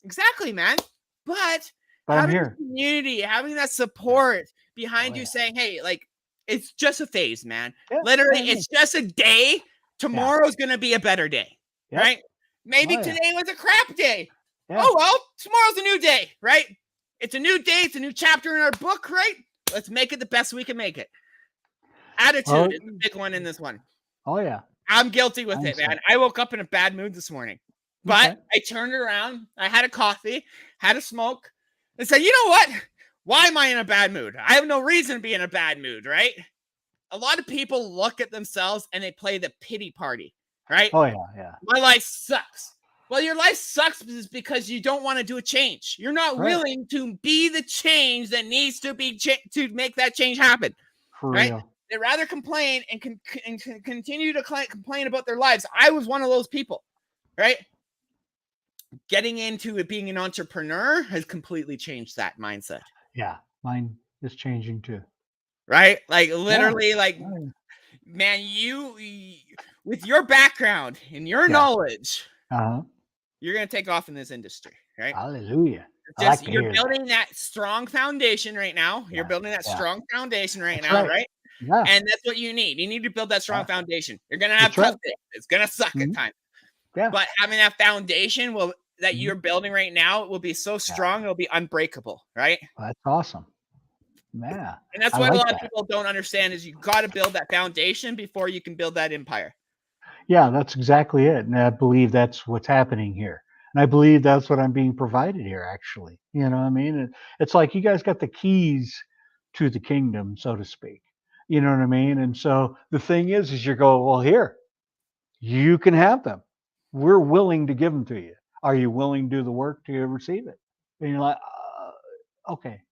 [SPEAKER 1] Exactly, man. But
[SPEAKER 2] But I'm
[SPEAKER 1] having a
[SPEAKER 2] here.
[SPEAKER 1] community, having that support
[SPEAKER 2] Oh
[SPEAKER 1] behind you
[SPEAKER 2] yeah.
[SPEAKER 1] saying, hey, like, it's just a phase, man.
[SPEAKER 2] Yeah.
[SPEAKER 1] Literally,
[SPEAKER 2] Yeah. Yeah.
[SPEAKER 1] it's just a day.
[SPEAKER 2] Yeah.
[SPEAKER 1] Tomorrow's going to be a better day,
[SPEAKER 2] Yep.
[SPEAKER 1] right? Maybe
[SPEAKER 2] Oh yeah.
[SPEAKER 1] today was a crap day.
[SPEAKER 2] Yeah.
[SPEAKER 1] Oh, well, tomorrow's a new day, right? It's a new day. It's a new chapter in our book, right? Let's make it the best we can make it. Attitude is a big one in this one.
[SPEAKER 2] Oh yeah.
[SPEAKER 1] I'm guilty with it,
[SPEAKER 2] Mindset.
[SPEAKER 1] man. I woke up in a bad mood this morning, but
[SPEAKER 2] Okay.
[SPEAKER 1] I turned around. I had a coffee, had a smoke, and said, you know what? Why am I in a bad mood? I have no reason to be in a bad mood, right? A lot of people look at themselves and they play the pity party, right?
[SPEAKER 2] Oh yeah. Yeah.
[SPEAKER 1] My life sucks. Well, your life sucks because you don't want to do a change. You're not
[SPEAKER 2] Right.
[SPEAKER 1] willing to be the change that needs to be to make that change happen,
[SPEAKER 2] For
[SPEAKER 1] right?
[SPEAKER 2] real.
[SPEAKER 1] They rather complain and continue to complain about their lives. I was one of those people, right? Getting into it, being an entrepreneur has completely changed that mindset,
[SPEAKER 2] Yeah. Mine is changing too.
[SPEAKER 1] right? Like
[SPEAKER 2] Yeah.
[SPEAKER 1] literally, like,
[SPEAKER 2] Oh, yeah.
[SPEAKER 1] man, you with your background and your
[SPEAKER 2] Yeah.
[SPEAKER 1] knowledge,
[SPEAKER 2] Uh-huh.
[SPEAKER 1] you're gonna take off in this industry, right?
[SPEAKER 2] Hallelujah. I like to
[SPEAKER 1] You're
[SPEAKER 2] hear that.
[SPEAKER 1] building that strong foundation right now. You're
[SPEAKER 2] Yeah.
[SPEAKER 1] building that
[SPEAKER 2] Yeah.
[SPEAKER 1] strong foundation right
[SPEAKER 2] That's
[SPEAKER 1] now,
[SPEAKER 2] right.
[SPEAKER 1] right?
[SPEAKER 2] Yeah.
[SPEAKER 1] And that's what you need. You need to build that strong
[SPEAKER 2] Yeah.
[SPEAKER 1] foundation. You're gonna have
[SPEAKER 2] That's right.
[SPEAKER 1] tough days. It's gonna suck at
[SPEAKER 2] Mhm.
[SPEAKER 1] times.
[SPEAKER 2] Yeah.
[SPEAKER 1] But having that foundation that
[SPEAKER 2] Mhm.
[SPEAKER 1] you're building right now will be so strong, it'll be unbreakable, right?
[SPEAKER 2] That's awesome. Yeah.
[SPEAKER 1] And that's
[SPEAKER 2] I
[SPEAKER 1] what a
[SPEAKER 2] like
[SPEAKER 1] lot of
[SPEAKER 2] that.
[SPEAKER 1] people don't understand is you got to build that foundation before you can build that empire.
[SPEAKER 2] Yeah, that's exactly it. And I believe that's what's happening here. And I believe that's what I'm being provided here, actually. You know what I mean? It's like you guys got the keys to the kingdom, so to speak. You know what I mean? And so the thing is you go, well, here, you can have them. We're willing to give them to you. Are you willing to do the work to receive it? And you're like, okay.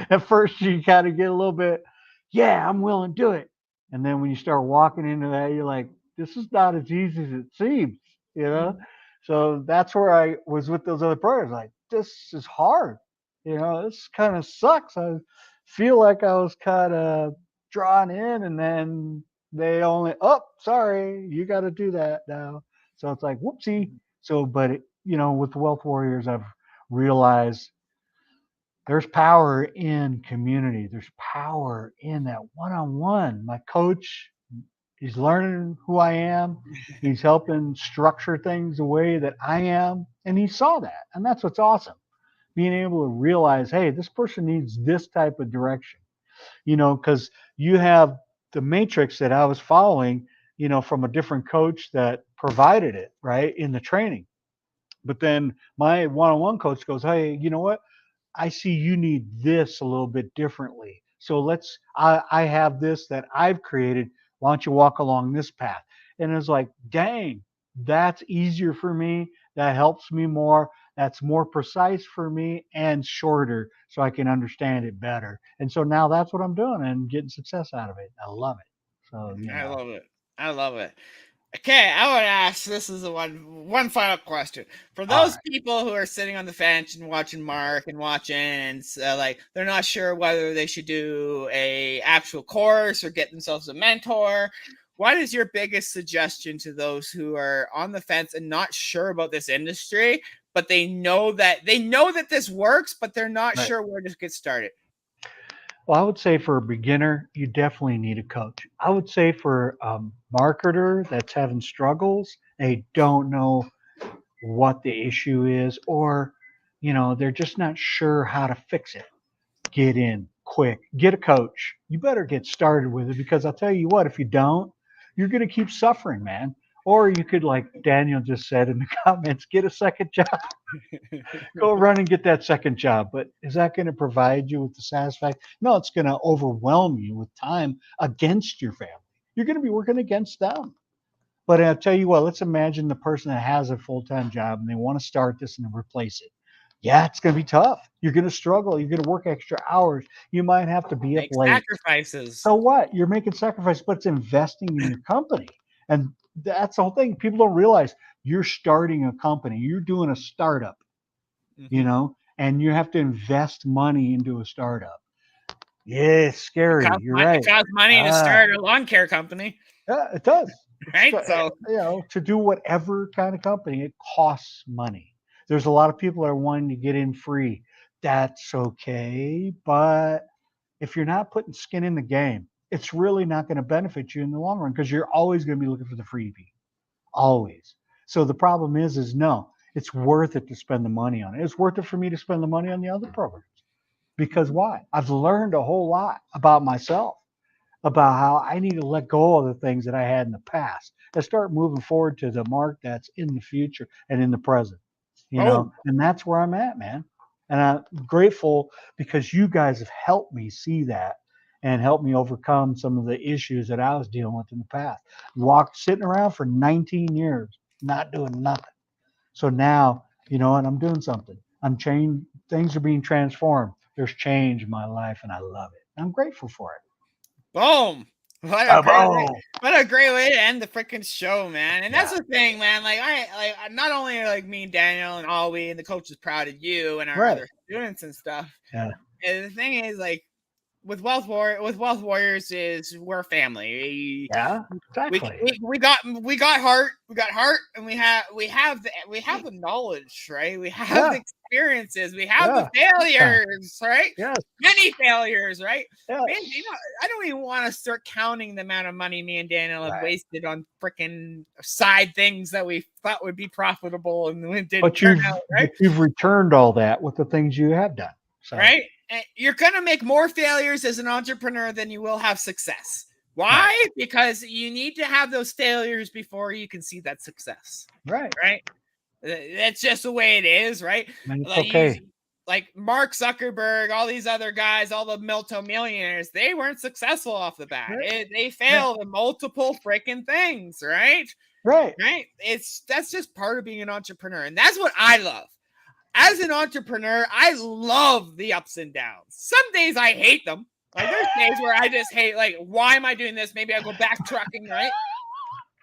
[SPEAKER 2] At first, you kind of get a little bit, yeah, I'm willing to do it. And then when you start walking into that, you're like, this is not as easy as it seems, you know?
[SPEAKER 1] Mhm.
[SPEAKER 2] So that's where I was with those other prayers. Like, this is hard. You know, this kind of sucks. feel like I was kind of drawn in, and then they only, oh, sorry, you got to do that now. So it's like, whoopsie. So, but with the Wealth Warriors, I've realized there's power in community. There's power in that one-on-one. My coach, he's learning who I am. He's helping structure things the way that I am, and he saw that, and that's what's awesome. Being able to realize, hey, this person needs this type of direction, because you have the matrix that I was following, from a different coach that provided it right in the training. But then my one-on-one coach goes, hey, you know what? I see you need this a little bit differently. So I have this that I've created. Why don't you walk along this path? And it's like, dang, that's easier for me. That helps me more. That's more precise for me and shorter so I can understand it better. And so now that's what I'm doing and getting success out of it. I love it. So,
[SPEAKER 1] I love it. I love it. Okay, I want to ask. This is the one final question for
[SPEAKER 2] all
[SPEAKER 1] those
[SPEAKER 2] right.
[SPEAKER 1] people who are sitting on the bench and watching Mark and watching, and like they're not sure whether they should do a actual course or get themselves a mentor. What is your biggest suggestion to those who are on the fence and not sure about this industry, but they know that this works, but they're not
[SPEAKER 2] Right.
[SPEAKER 1] sure where to get started?
[SPEAKER 2] Well, I would say for a beginner, you definitely need a coach. I would say for a marketer that's having struggles, they don't know what the issue is, or, they're just not sure how to fix it. Get in quick, get a coach. You better get started with it because I'll tell you what, if you don't, you're going to keep suffering, man. Or you could, like Daniel just said in the comments, get a second job. Go run and get that second job. But is that going to provide you with the satisfaction? No, it's going to overwhelm you with time against your family. You're going to be working against them. But I'll tell you what, let's imagine the person that has a full time job and they want to start this and replace it. Yeah, it's going to be tough. You're going to struggle. You're going to work extra hours. You might have to be up
[SPEAKER 1] Make
[SPEAKER 2] late.
[SPEAKER 1] sacrifices.
[SPEAKER 2] So what? You're making sacrifice, but it's investing in your company. And that's the whole thing. People don't realize you're starting a company, you're doing a startup,
[SPEAKER 1] Mm-hmm.
[SPEAKER 2] and you have to invest money into a startup. Yeah, it's scary. You're
[SPEAKER 1] It
[SPEAKER 2] right.
[SPEAKER 1] costs money to
[SPEAKER 2] Ah,
[SPEAKER 1] start a lawn care company,
[SPEAKER 2] yeah, it does.
[SPEAKER 1] right? So
[SPEAKER 2] To do whatever kind of company, it costs money. There's a lot of people that are wanting to get in free. That's okay, but if you're not putting skin in the game, it's really not going to benefit you in the long run because you're always going to be looking for the freebie, always. So the problem is no, it's worth it to spend the money on it. It's worth it for me to spend the money on the other programs because
[SPEAKER 1] mhm.
[SPEAKER 2] why? I've learned a whole lot about myself, about how I need to let go of the things that I had in the past and start moving forward to the mark that's in the future and in the present,
[SPEAKER 1] Boom.
[SPEAKER 2] and that's where I'm at, man. And I'm grateful because you guys have helped me see that and helped me overcome some of the issues that I was dealing with in the past. Sitting around for 19 years, not doing nothing. So now, and I'm doing something. I'm changed. Things are being transformed. There's change in my life, and I love it. I'm grateful for it.
[SPEAKER 1] Boom.
[SPEAKER 2] Oh,
[SPEAKER 1] What a great way to end the freaking show, man. And that's
[SPEAKER 2] yeah.
[SPEAKER 1] the thing, man. Like not only are like me and Daniel and Ollie and the coach is proud of you and our
[SPEAKER 2] Right.
[SPEAKER 1] other students and stuff.
[SPEAKER 2] Yeah.
[SPEAKER 1] And the thing is, like, with Wealth Warriors is we're family.
[SPEAKER 2] Yeah. Exactly.
[SPEAKER 1] We got heart, and we have the knowledge, right? We have the
[SPEAKER 2] Yeah.
[SPEAKER 1] experiences, we have the
[SPEAKER 2] Yeah. Big time.
[SPEAKER 1] failures, right?
[SPEAKER 2] Yes.
[SPEAKER 1] Many failures, right? Man,
[SPEAKER 2] Yes.
[SPEAKER 1] I don't even want to start counting the amount of money me and Daniel have
[SPEAKER 2] Right.
[SPEAKER 1] wasted on freaking side things that we thought would be profitable and it didn't
[SPEAKER 2] But
[SPEAKER 1] turn
[SPEAKER 2] you've
[SPEAKER 1] out, right?
[SPEAKER 2] but you've returned all that with the things you have done. So
[SPEAKER 1] Right? And you're going to make more failures as an entrepreneur than you will have success.
[SPEAKER 2] right.
[SPEAKER 1] Why? Because you need to have those failures before you can see that success.
[SPEAKER 2] Right.
[SPEAKER 1] Right? That's just the way it is, right?
[SPEAKER 2] And it's
[SPEAKER 1] Like
[SPEAKER 2] okay.
[SPEAKER 1] Mark Zuckerberg, all these other guys, all the millionaires, they weren't successful off the bat.
[SPEAKER 2] Right.
[SPEAKER 1] They
[SPEAKER 2] Right.
[SPEAKER 1] failed in multiple freaking things, right?
[SPEAKER 2] Right.
[SPEAKER 1] Right? That's just part of being an entrepreneur. And that's what I love. As an entrepreneur, I love the ups and downs. Some days I hate them. Like there's days where I just hate, like, why am I doing this? Maybe I'll go backtracking, right?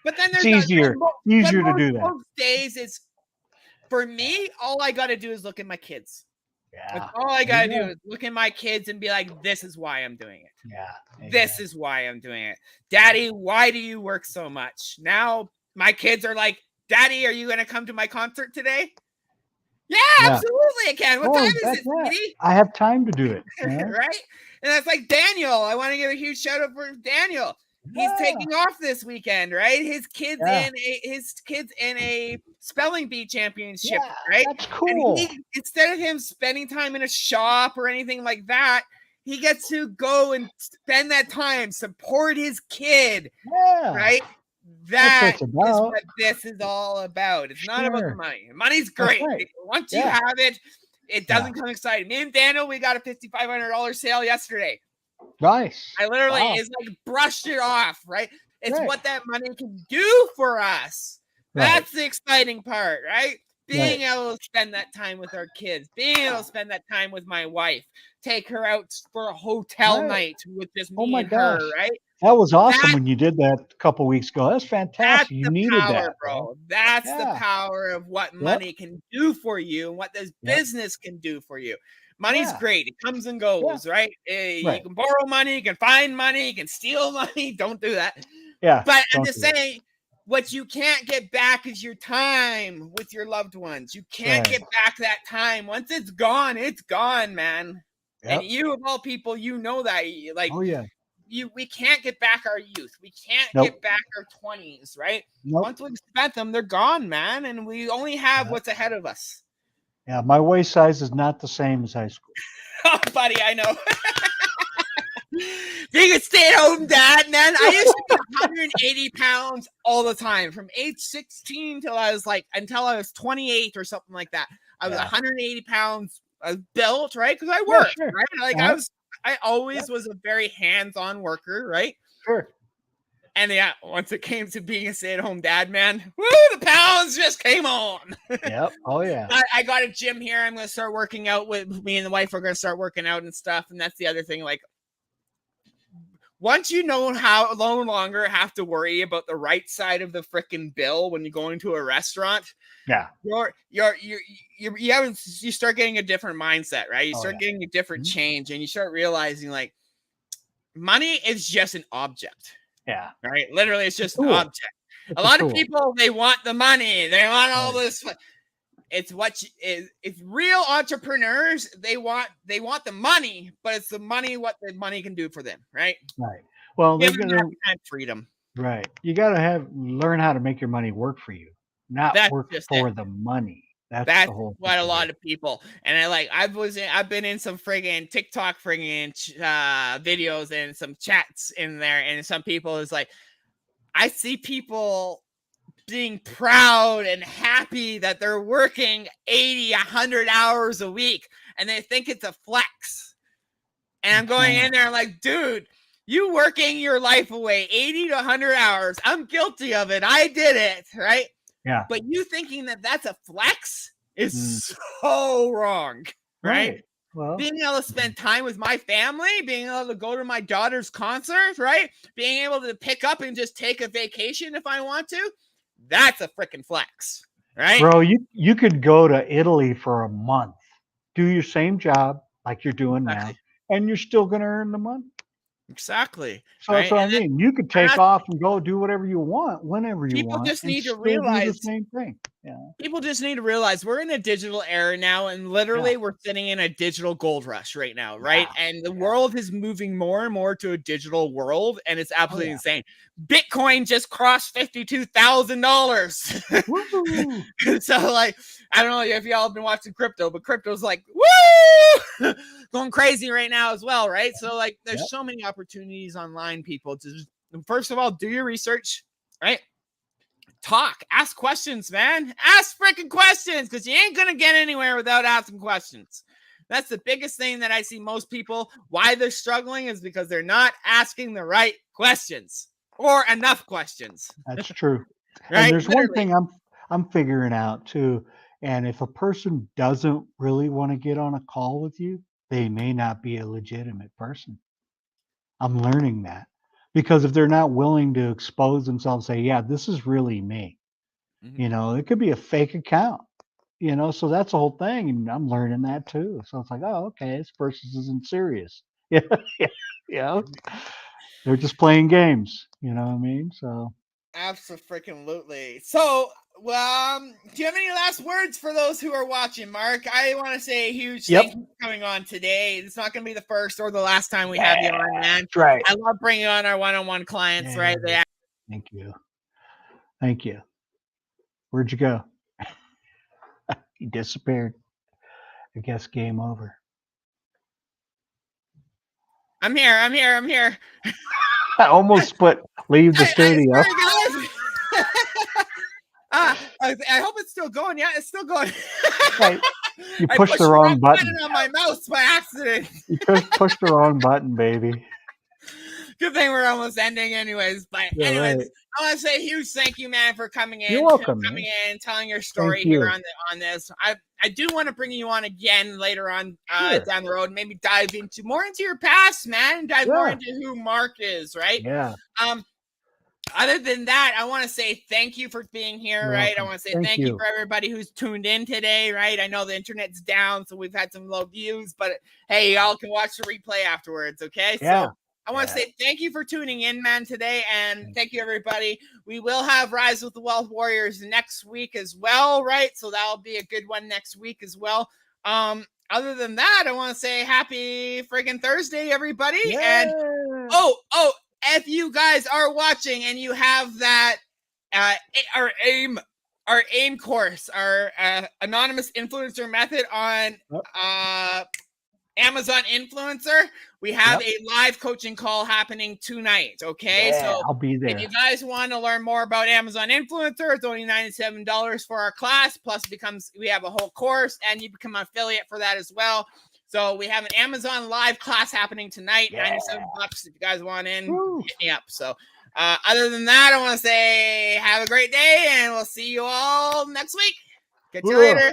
[SPEAKER 1] But then
[SPEAKER 2] It's
[SPEAKER 1] there's not,
[SPEAKER 2] easier to do that.
[SPEAKER 1] most days it's for me, all I got to do is look at my kids. That's
[SPEAKER 2] Yeah.
[SPEAKER 1] all I
[SPEAKER 2] There you
[SPEAKER 1] gotta do
[SPEAKER 2] go.
[SPEAKER 1] is look at my kids and be like, this is why I'm doing it.
[SPEAKER 2] Yeah.
[SPEAKER 1] This
[SPEAKER 2] Amen.
[SPEAKER 1] is why I'm doing it. Daddy, why do you work so much? Now my kids are like, Daddy, are you going to come to my concert today? Yeah,
[SPEAKER 2] Yeah.
[SPEAKER 1] absolutely I can. What time
[SPEAKER 2] Oh,
[SPEAKER 1] is
[SPEAKER 2] bet
[SPEAKER 1] it,
[SPEAKER 2] that.
[SPEAKER 1] sweetie?
[SPEAKER 2] I have time to do it. Yeah.
[SPEAKER 1] Right? And that's like Daniel. I want to give a huge shout out for Daniel. He's
[SPEAKER 2] Yeah.
[SPEAKER 1] taking off this weekend, right?
[SPEAKER 2] Yeah.
[SPEAKER 1] His kids in a spelling bee championship,
[SPEAKER 2] Yeah.
[SPEAKER 1] right?
[SPEAKER 2] That's
[SPEAKER 1] And
[SPEAKER 2] cool.
[SPEAKER 1] he, instead of him spending time in a shop or anything like that, he gets to go and spend that time, support his kid,
[SPEAKER 2] Yeah.
[SPEAKER 1] right?
[SPEAKER 2] That's what
[SPEAKER 1] That
[SPEAKER 2] it's
[SPEAKER 1] is
[SPEAKER 2] about.
[SPEAKER 1] what this is all about. It's not about the
[SPEAKER 2] Sure.
[SPEAKER 1] money. Money's
[SPEAKER 2] That's
[SPEAKER 1] great.
[SPEAKER 2] right.
[SPEAKER 1] Once you
[SPEAKER 2] Yeah.
[SPEAKER 1] have it, it
[SPEAKER 2] Yeah.
[SPEAKER 1] doesn't come exciting. Me and Daniel, we got a $5,500 sale yesterday.
[SPEAKER 2] Nice.
[SPEAKER 1] I literally,
[SPEAKER 2] Wow.
[SPEAKER 1] it's like brushed it off, right? It's
[SPEAKER 2] Right.
[SPEAKER 1] what that money can do for us.
[SPEAKER 2] Right.
[SPEAKER 1] That's the exciting part, right?
[SPEAKER 2] Right.
[SPEAKER 1] Being able to spend that time with our kids, being able to spend that time with my wife, take her out for a hotel
[SPEAKER 2] Right.
[SPEAKER 1] night with just
[SPEAKER 2] Oh
[SPEAKER 1] me
[SPEAKER 2] my
[SPEAKER 1] and her,
[SPEAKER 2] gosh.
[SPEAKER 1] right?
[SPEAKER 2] That was awesome
[SPEAKER 1] That
[SPEAKER 2] when you did that a couple weeks ago. That's
[SPEAKER 1] That's
[SPEAKER 2] fantastic. You
[SPEAKER 1] the
[SPEAKER 2] needed
[SPEAKER 1] power,
[SPEAKER 2] that, bro.
[SPEAKER 1] bro. That's the
[SPEAKER 2] Yeah.
[SPEAKER 1] power of what
[SPEAKER 2] Yep.
[SPEAKER 1] money can do for you and what this
[SPEAKER 2] Yep.
[SPEAKER 1] business can do for you. Money's
[SPEAKER 2] Yeah.
[SPEAKER 1] great. It comes and
[SPEAKER 2] Yeah.
[SPEAKER 1] goes, right? You
[SPEAKER 2] Right.
[SPEAKER 1] can borrow money, you can find money, you can steal money. Don't do that.
[SPEAKER 2] Yeah.
[SPEAKER 1] But I'm
[SPEAKER 2] Don't
[SPEAKER 1] just
[SPEAKER 2] do that.
[SPEAKER 1] saying, what you can't get back is your time with your loved ones. You can't
[SPEAKER 2] Right.
[SPEAKER 1] get back that time. Once it's gone, man. And
[SPEAKER 2] Yep.
[SPEAKER 1] you, of all people, you know that. Like,
[SPEAKER 2] Oh yeah.
[SPEAKER 1] we can't get back our youth. We can't get
[SPEAKER 2] Nope.
[SPEAKER 1] back our 20s, right?
[SPEAKER 2] Nope.
[SPEAKER 1] Once we've spent them, they're gone, man. And we only have
[SPEAKER 2] Yeah.
[SPEAKER 1] what's ahead of us.
[SPEAKER 2] Yeah. My waist size is not the same as high school.
[SPEAKER 1] Oh, buddy, I know. Being a stay-at-home dad, man, I used to be 180 pounds all the time from age 16 till I was until I was 28 or something like that. I was
[SPEAKER 2] Yeah.
[SPEAKER 1] 180 pounds built, right? Because I
[SPEAKER 2] Yeah.
[SPEAKER 1] worked,
[SPEAKER 2] Sure.
[SPEAKER 1] right?
[SPEAKER 2] Uh-huh.
[SPEAKER 1] I always
[SPEAKER 2] Yep.
[SPEAKER 1] was a very hands-on worker, right?
[SPEAKER 2] Sure.
[SPEAKER 1] And yeah, once it came to being a stay-at-home dad, man, woo, the pounds just came on.
[SPEAKER 2] Yep. Oh yeah.
[SPEAKER 1] I got a gym here. I'm going to start working out with me and the wife. We're going to start working out and stuff. And that's the other thing. Like, once you know how no longer have to worry about the right side of the freaking bill when you're going to a restaurant,
[SPEAKER 2] Yeah.
[SPEAKER 1] you start getting a different mindset, right? You
[SPEAKER 2] Oh
[SPEAKER 1] start
[SPEAKER 2] yeah.
[SPEAKER 1] getting a different
[SPEAKER 2] Mhm.
[SPEAKER 1] change, and you start realizing like money is just an object,
[SPEAKER 2] Yeah.
[SPEAKER 1] right? Literally, it's just an
[SPEAKER 2] Cool.
[SPEAKER 1] object. A
[SPEAKER 2] It's a
[SPEAKER 1] lot of
[SPEAKER 2] tool.
[SPEAKER 1] people, they want the money, they want all
[SPEAKER 2] Right.
[SPEAKER 1] this. It's real entrepreneurs. They want the money, but it's the money what the money can do for them, right?
[SPEAKER 2] Right. Well,
[SPEAKER 1] Give
[SPEAKER 2] they've
[SPEAKER 1] them
[SPEAKER 2] got
[SPEAKER 1] that
[SPEAKER 2] to.
[SPEAKER 1] kind of freedom.
[SPEAKER 2] Right. You got to learn how to make your money work for you, not
[SPEAKER 1] That's
[SPEAKER 2] work
[SPEAKER 1] just it.
[SPEAKER 2] for the money. That's the
[SPEAKER 1] That's
[SPEAKER 2] whole
[SPEAKER 1] what a lot
[SPEAKER 2] situation.
[SPEAKER 1] of people, and I've been in some friggin' TikTok videos and some chats in there, and some people is like, I see people being proud and happy that they're working 80, 100 hours a week, and they think it's a flex. And I'm
[SPEAKER 2] It's
[SPEAKER 1] going
[SPEAKER 2] not.
[SPEAKER 1] in there like, dude, you working your life away 80 to 100 hours. I'm guilty of it. I did it, right?
[SPEAKER 2] Yeah.
[SPEAKER 1] But you thinking that that's a flex
[SPEAKER 2] Mm.
[SPEAKER 1] is so wrong, right?
[SPEAKER 2] Right. Well.
[SPEAKER 1] Being able to spend time with my family, being able to go to my daughter's concert, right? Being able to pick up and just take a vacation if I want to, that's a freaking flex, right?
[SPEAKER 2] Bro, you could go to Italy for a month, do your same job like you're doing now,
[SPEAKER 1] Exactly.
[SPEAKER 2] and you're still gonna earn the money.
[SPEAKER 1] Exactly.
[SPEAKER 2] So that's
[SPEAKER 1] Right.
[SPEAKER 2] what I
[SPEAKER 1] And then
[SPEAKER 2] mean. You could
[SPEAKER 1] and
[SPEAKER 2] take
[SPEAKER 1] that's,
[SPEAKER 2] off and go do whatever you want, whenever you
[SPEAKER 1] people
[SPEAKER 2] want,
[SPEAKER 1] just
[SPEAKER 2] and
[SPEAKER 1] need to
[SPEAKER 2] still do the
[SPEAKER 1] realize
[SPEAKER 2] same thing. Yeah.
[SPEAKER 1] people just need to realize we're in a digital era now, and
[SPEAKER 2] Yeah.
[SPEAKER 1] literally we're sitting in a digital gold rush right now, right?
[SPEAKER 2] Yeah.
[SPEAKER 1] And the
[SPEAKER 2] Yeah.
[SPEAKER 1] world is moving more and more to a digital world, and it's
[SPEAKER 2] Oh
[SPEAKER 1] absolutely
[SPEAKER 2] yeah.
[SPEAKER 1] insane. Bitcoin just crossed $52,000.
[SPEAKER 2] Woo!
[SPEAKER 1] So, like, I don't know if y'all have been watching crypto, but crypto's like, woo, going crazy right now as well, right? So, like, there's
[SPEAKER 2] Yep.
[SPEAKER 1] so many opportunities online, people, to just, first of all, do your research, right? Talk, ask questions, man. Ask freaking questions, because you ain't gonna get anywhere without asking questions. That's the biggest thing that I see most people why they're struggling is because they're not asking the right questions or enough questions,
[SPEAKER 2] That's true. And
[SPEAKER 1] right?
[SPEAKER 2] there's one
[SPEAKER 1] Literally.
[SPEAKER 2] thing I'm figuring out too, and if a person doesn't really want to get on a call with you, they may not be a legitimate person. I'm learning that. Because if they're not willing to expose themselves, say, "Yeah, this is really me."
[SPEAKER 1] Mhm.
[SPEAKER 2] You know, it could be a fake account. So that's the whole thing, and I'm learning that too. So it's like, oh, okay, this person isn't serious. Yeah, yeah, you know, they're just playing games. You know what I mean? So
[SPEAKER 1] Absolutely. So, do you have any last words for those who are watching, Mark? I want to say a huge
[SPEAKER 2] yep,
[SPEAKER 1] thank you for coming on today. It's not going to be the first or the last time we have you
[SPEAKER 2] yeah,
[SPEAKER 1] on, man.
[SPEAKER 2] that's right.
[SPEAKER 1] I love bringing on our one-on-one clients,
[SPEAKER 2] Yeah,
[SPEAKER 1] right? They
[SPEAKER 2] thank you, thank you. Where'd you go? He disappeared. I guess game over.
[SPEAKER 1] I'm here. I'm here. I'm here.
[SPEAKER 2] I almost put leave the
[SPEAKER 1] I
[SPEAKER 2] studio.
[SPEAKER 1] swear to God. I hope it's still going. Yeah, it's still going.
[SPEAKER 2] Right, you
[SPEAKER 1] I
[SPEAKER 2] pushed
[SPEAKER 1] pushed
[SPEAKER 2] the
[SPEAKER 1] the wrong
[SPEAKER 2] wrong button.
[SPEAKER 1] button on my mouse by accident.
[SPEAKER 2] You pushed the wrong button, baby.
[SPEAKER 1] Good thing we're almost ending, anyways. But
[SPEAKER 2] Yeah,
[SPEAKER 1] anyways,
[SPEAKER 2] right.
[SPEAKER 1] I want to say a huge thank you, man, for coming
[SPEAKER 2] You're
[SPEAKER 1] in,
[SPEAKER 2] welcome, man.
[SPEAKER 1] telling your
[SPEAKER 2] Thank
[SPEAKER 1] story here
[SPEAKER 2] you.
[SPEAKER 1] on this. I do want to bring you on again later on
[SPEAKER 2] Sure.
[SPEAKER 1] down the road. Maybe dive into more into your past, man. Dive more
[SPEAKER 2] Yeah.
[SPEAKER 1] into who Mark is, right?
[SPEAKER 2] Yeah.
[SPEAKER 1] Other than that, I want to say thank you for being here,
[SPEAKER 2] You're
[SPEAKER 1] right? I
[SPEAKER 2] welcome.
[SPEAKER 1] want to say
[SPEAKER 2] Thank
[SPEAKER 1] thank you
[SPEAKER 2] you.
[SPEAKER 1] for everybody who's tuned in today, right? I know the internet's down, so we've had some low views, but hey, y'all can watch the replay afterwards, okay?
[SPEAKER 2] Yeah.
[SPEAKER 1] So I want to
[SPEAKER 2] Yeah.
[SPEAKER 1] say thank you for tuning in, man, today, and thank you, everybody. We will have Rise with the Wealth Warriors next week as well, right? So that'll be a good one next week as well. Other than that, I want to say happy freaking Thursday, everybody, and
[SPEAKER 2] Yeah.
[SPEAKER 1] if you guys are watching and you have that our aim course, our anonymous influencer method on
[SPEAKER 2] Yep.
[SPEAKER 1] Amazon Influencer, we have
[SPEAKER 2] Yep.
[SPEAKER 1] a live coaching call happening tonight. Okay,
[SPEAKER 2] Yeah.
[SPEAKER 1] so
[SPEAKER 2] I'll be
[SPEAKER 1] if you
[SPEAKER 2] there.
[SPEAKER 1] guys want to learn more about Amazon Influencer, it's only $97 for our class. Plus, we have a whole course, and you become an affiliate for that as well. So we have an Amazon live class happening tonight.
[SPEAKER 2] Yeah.
[SPEAKER 1] $97 if you guys want in.
[SPEAKER 2] Woo.
[SPEAKER 1] Hit me up. So other than that, I want to say have a great day, and we'll see you all next week. Catch you later.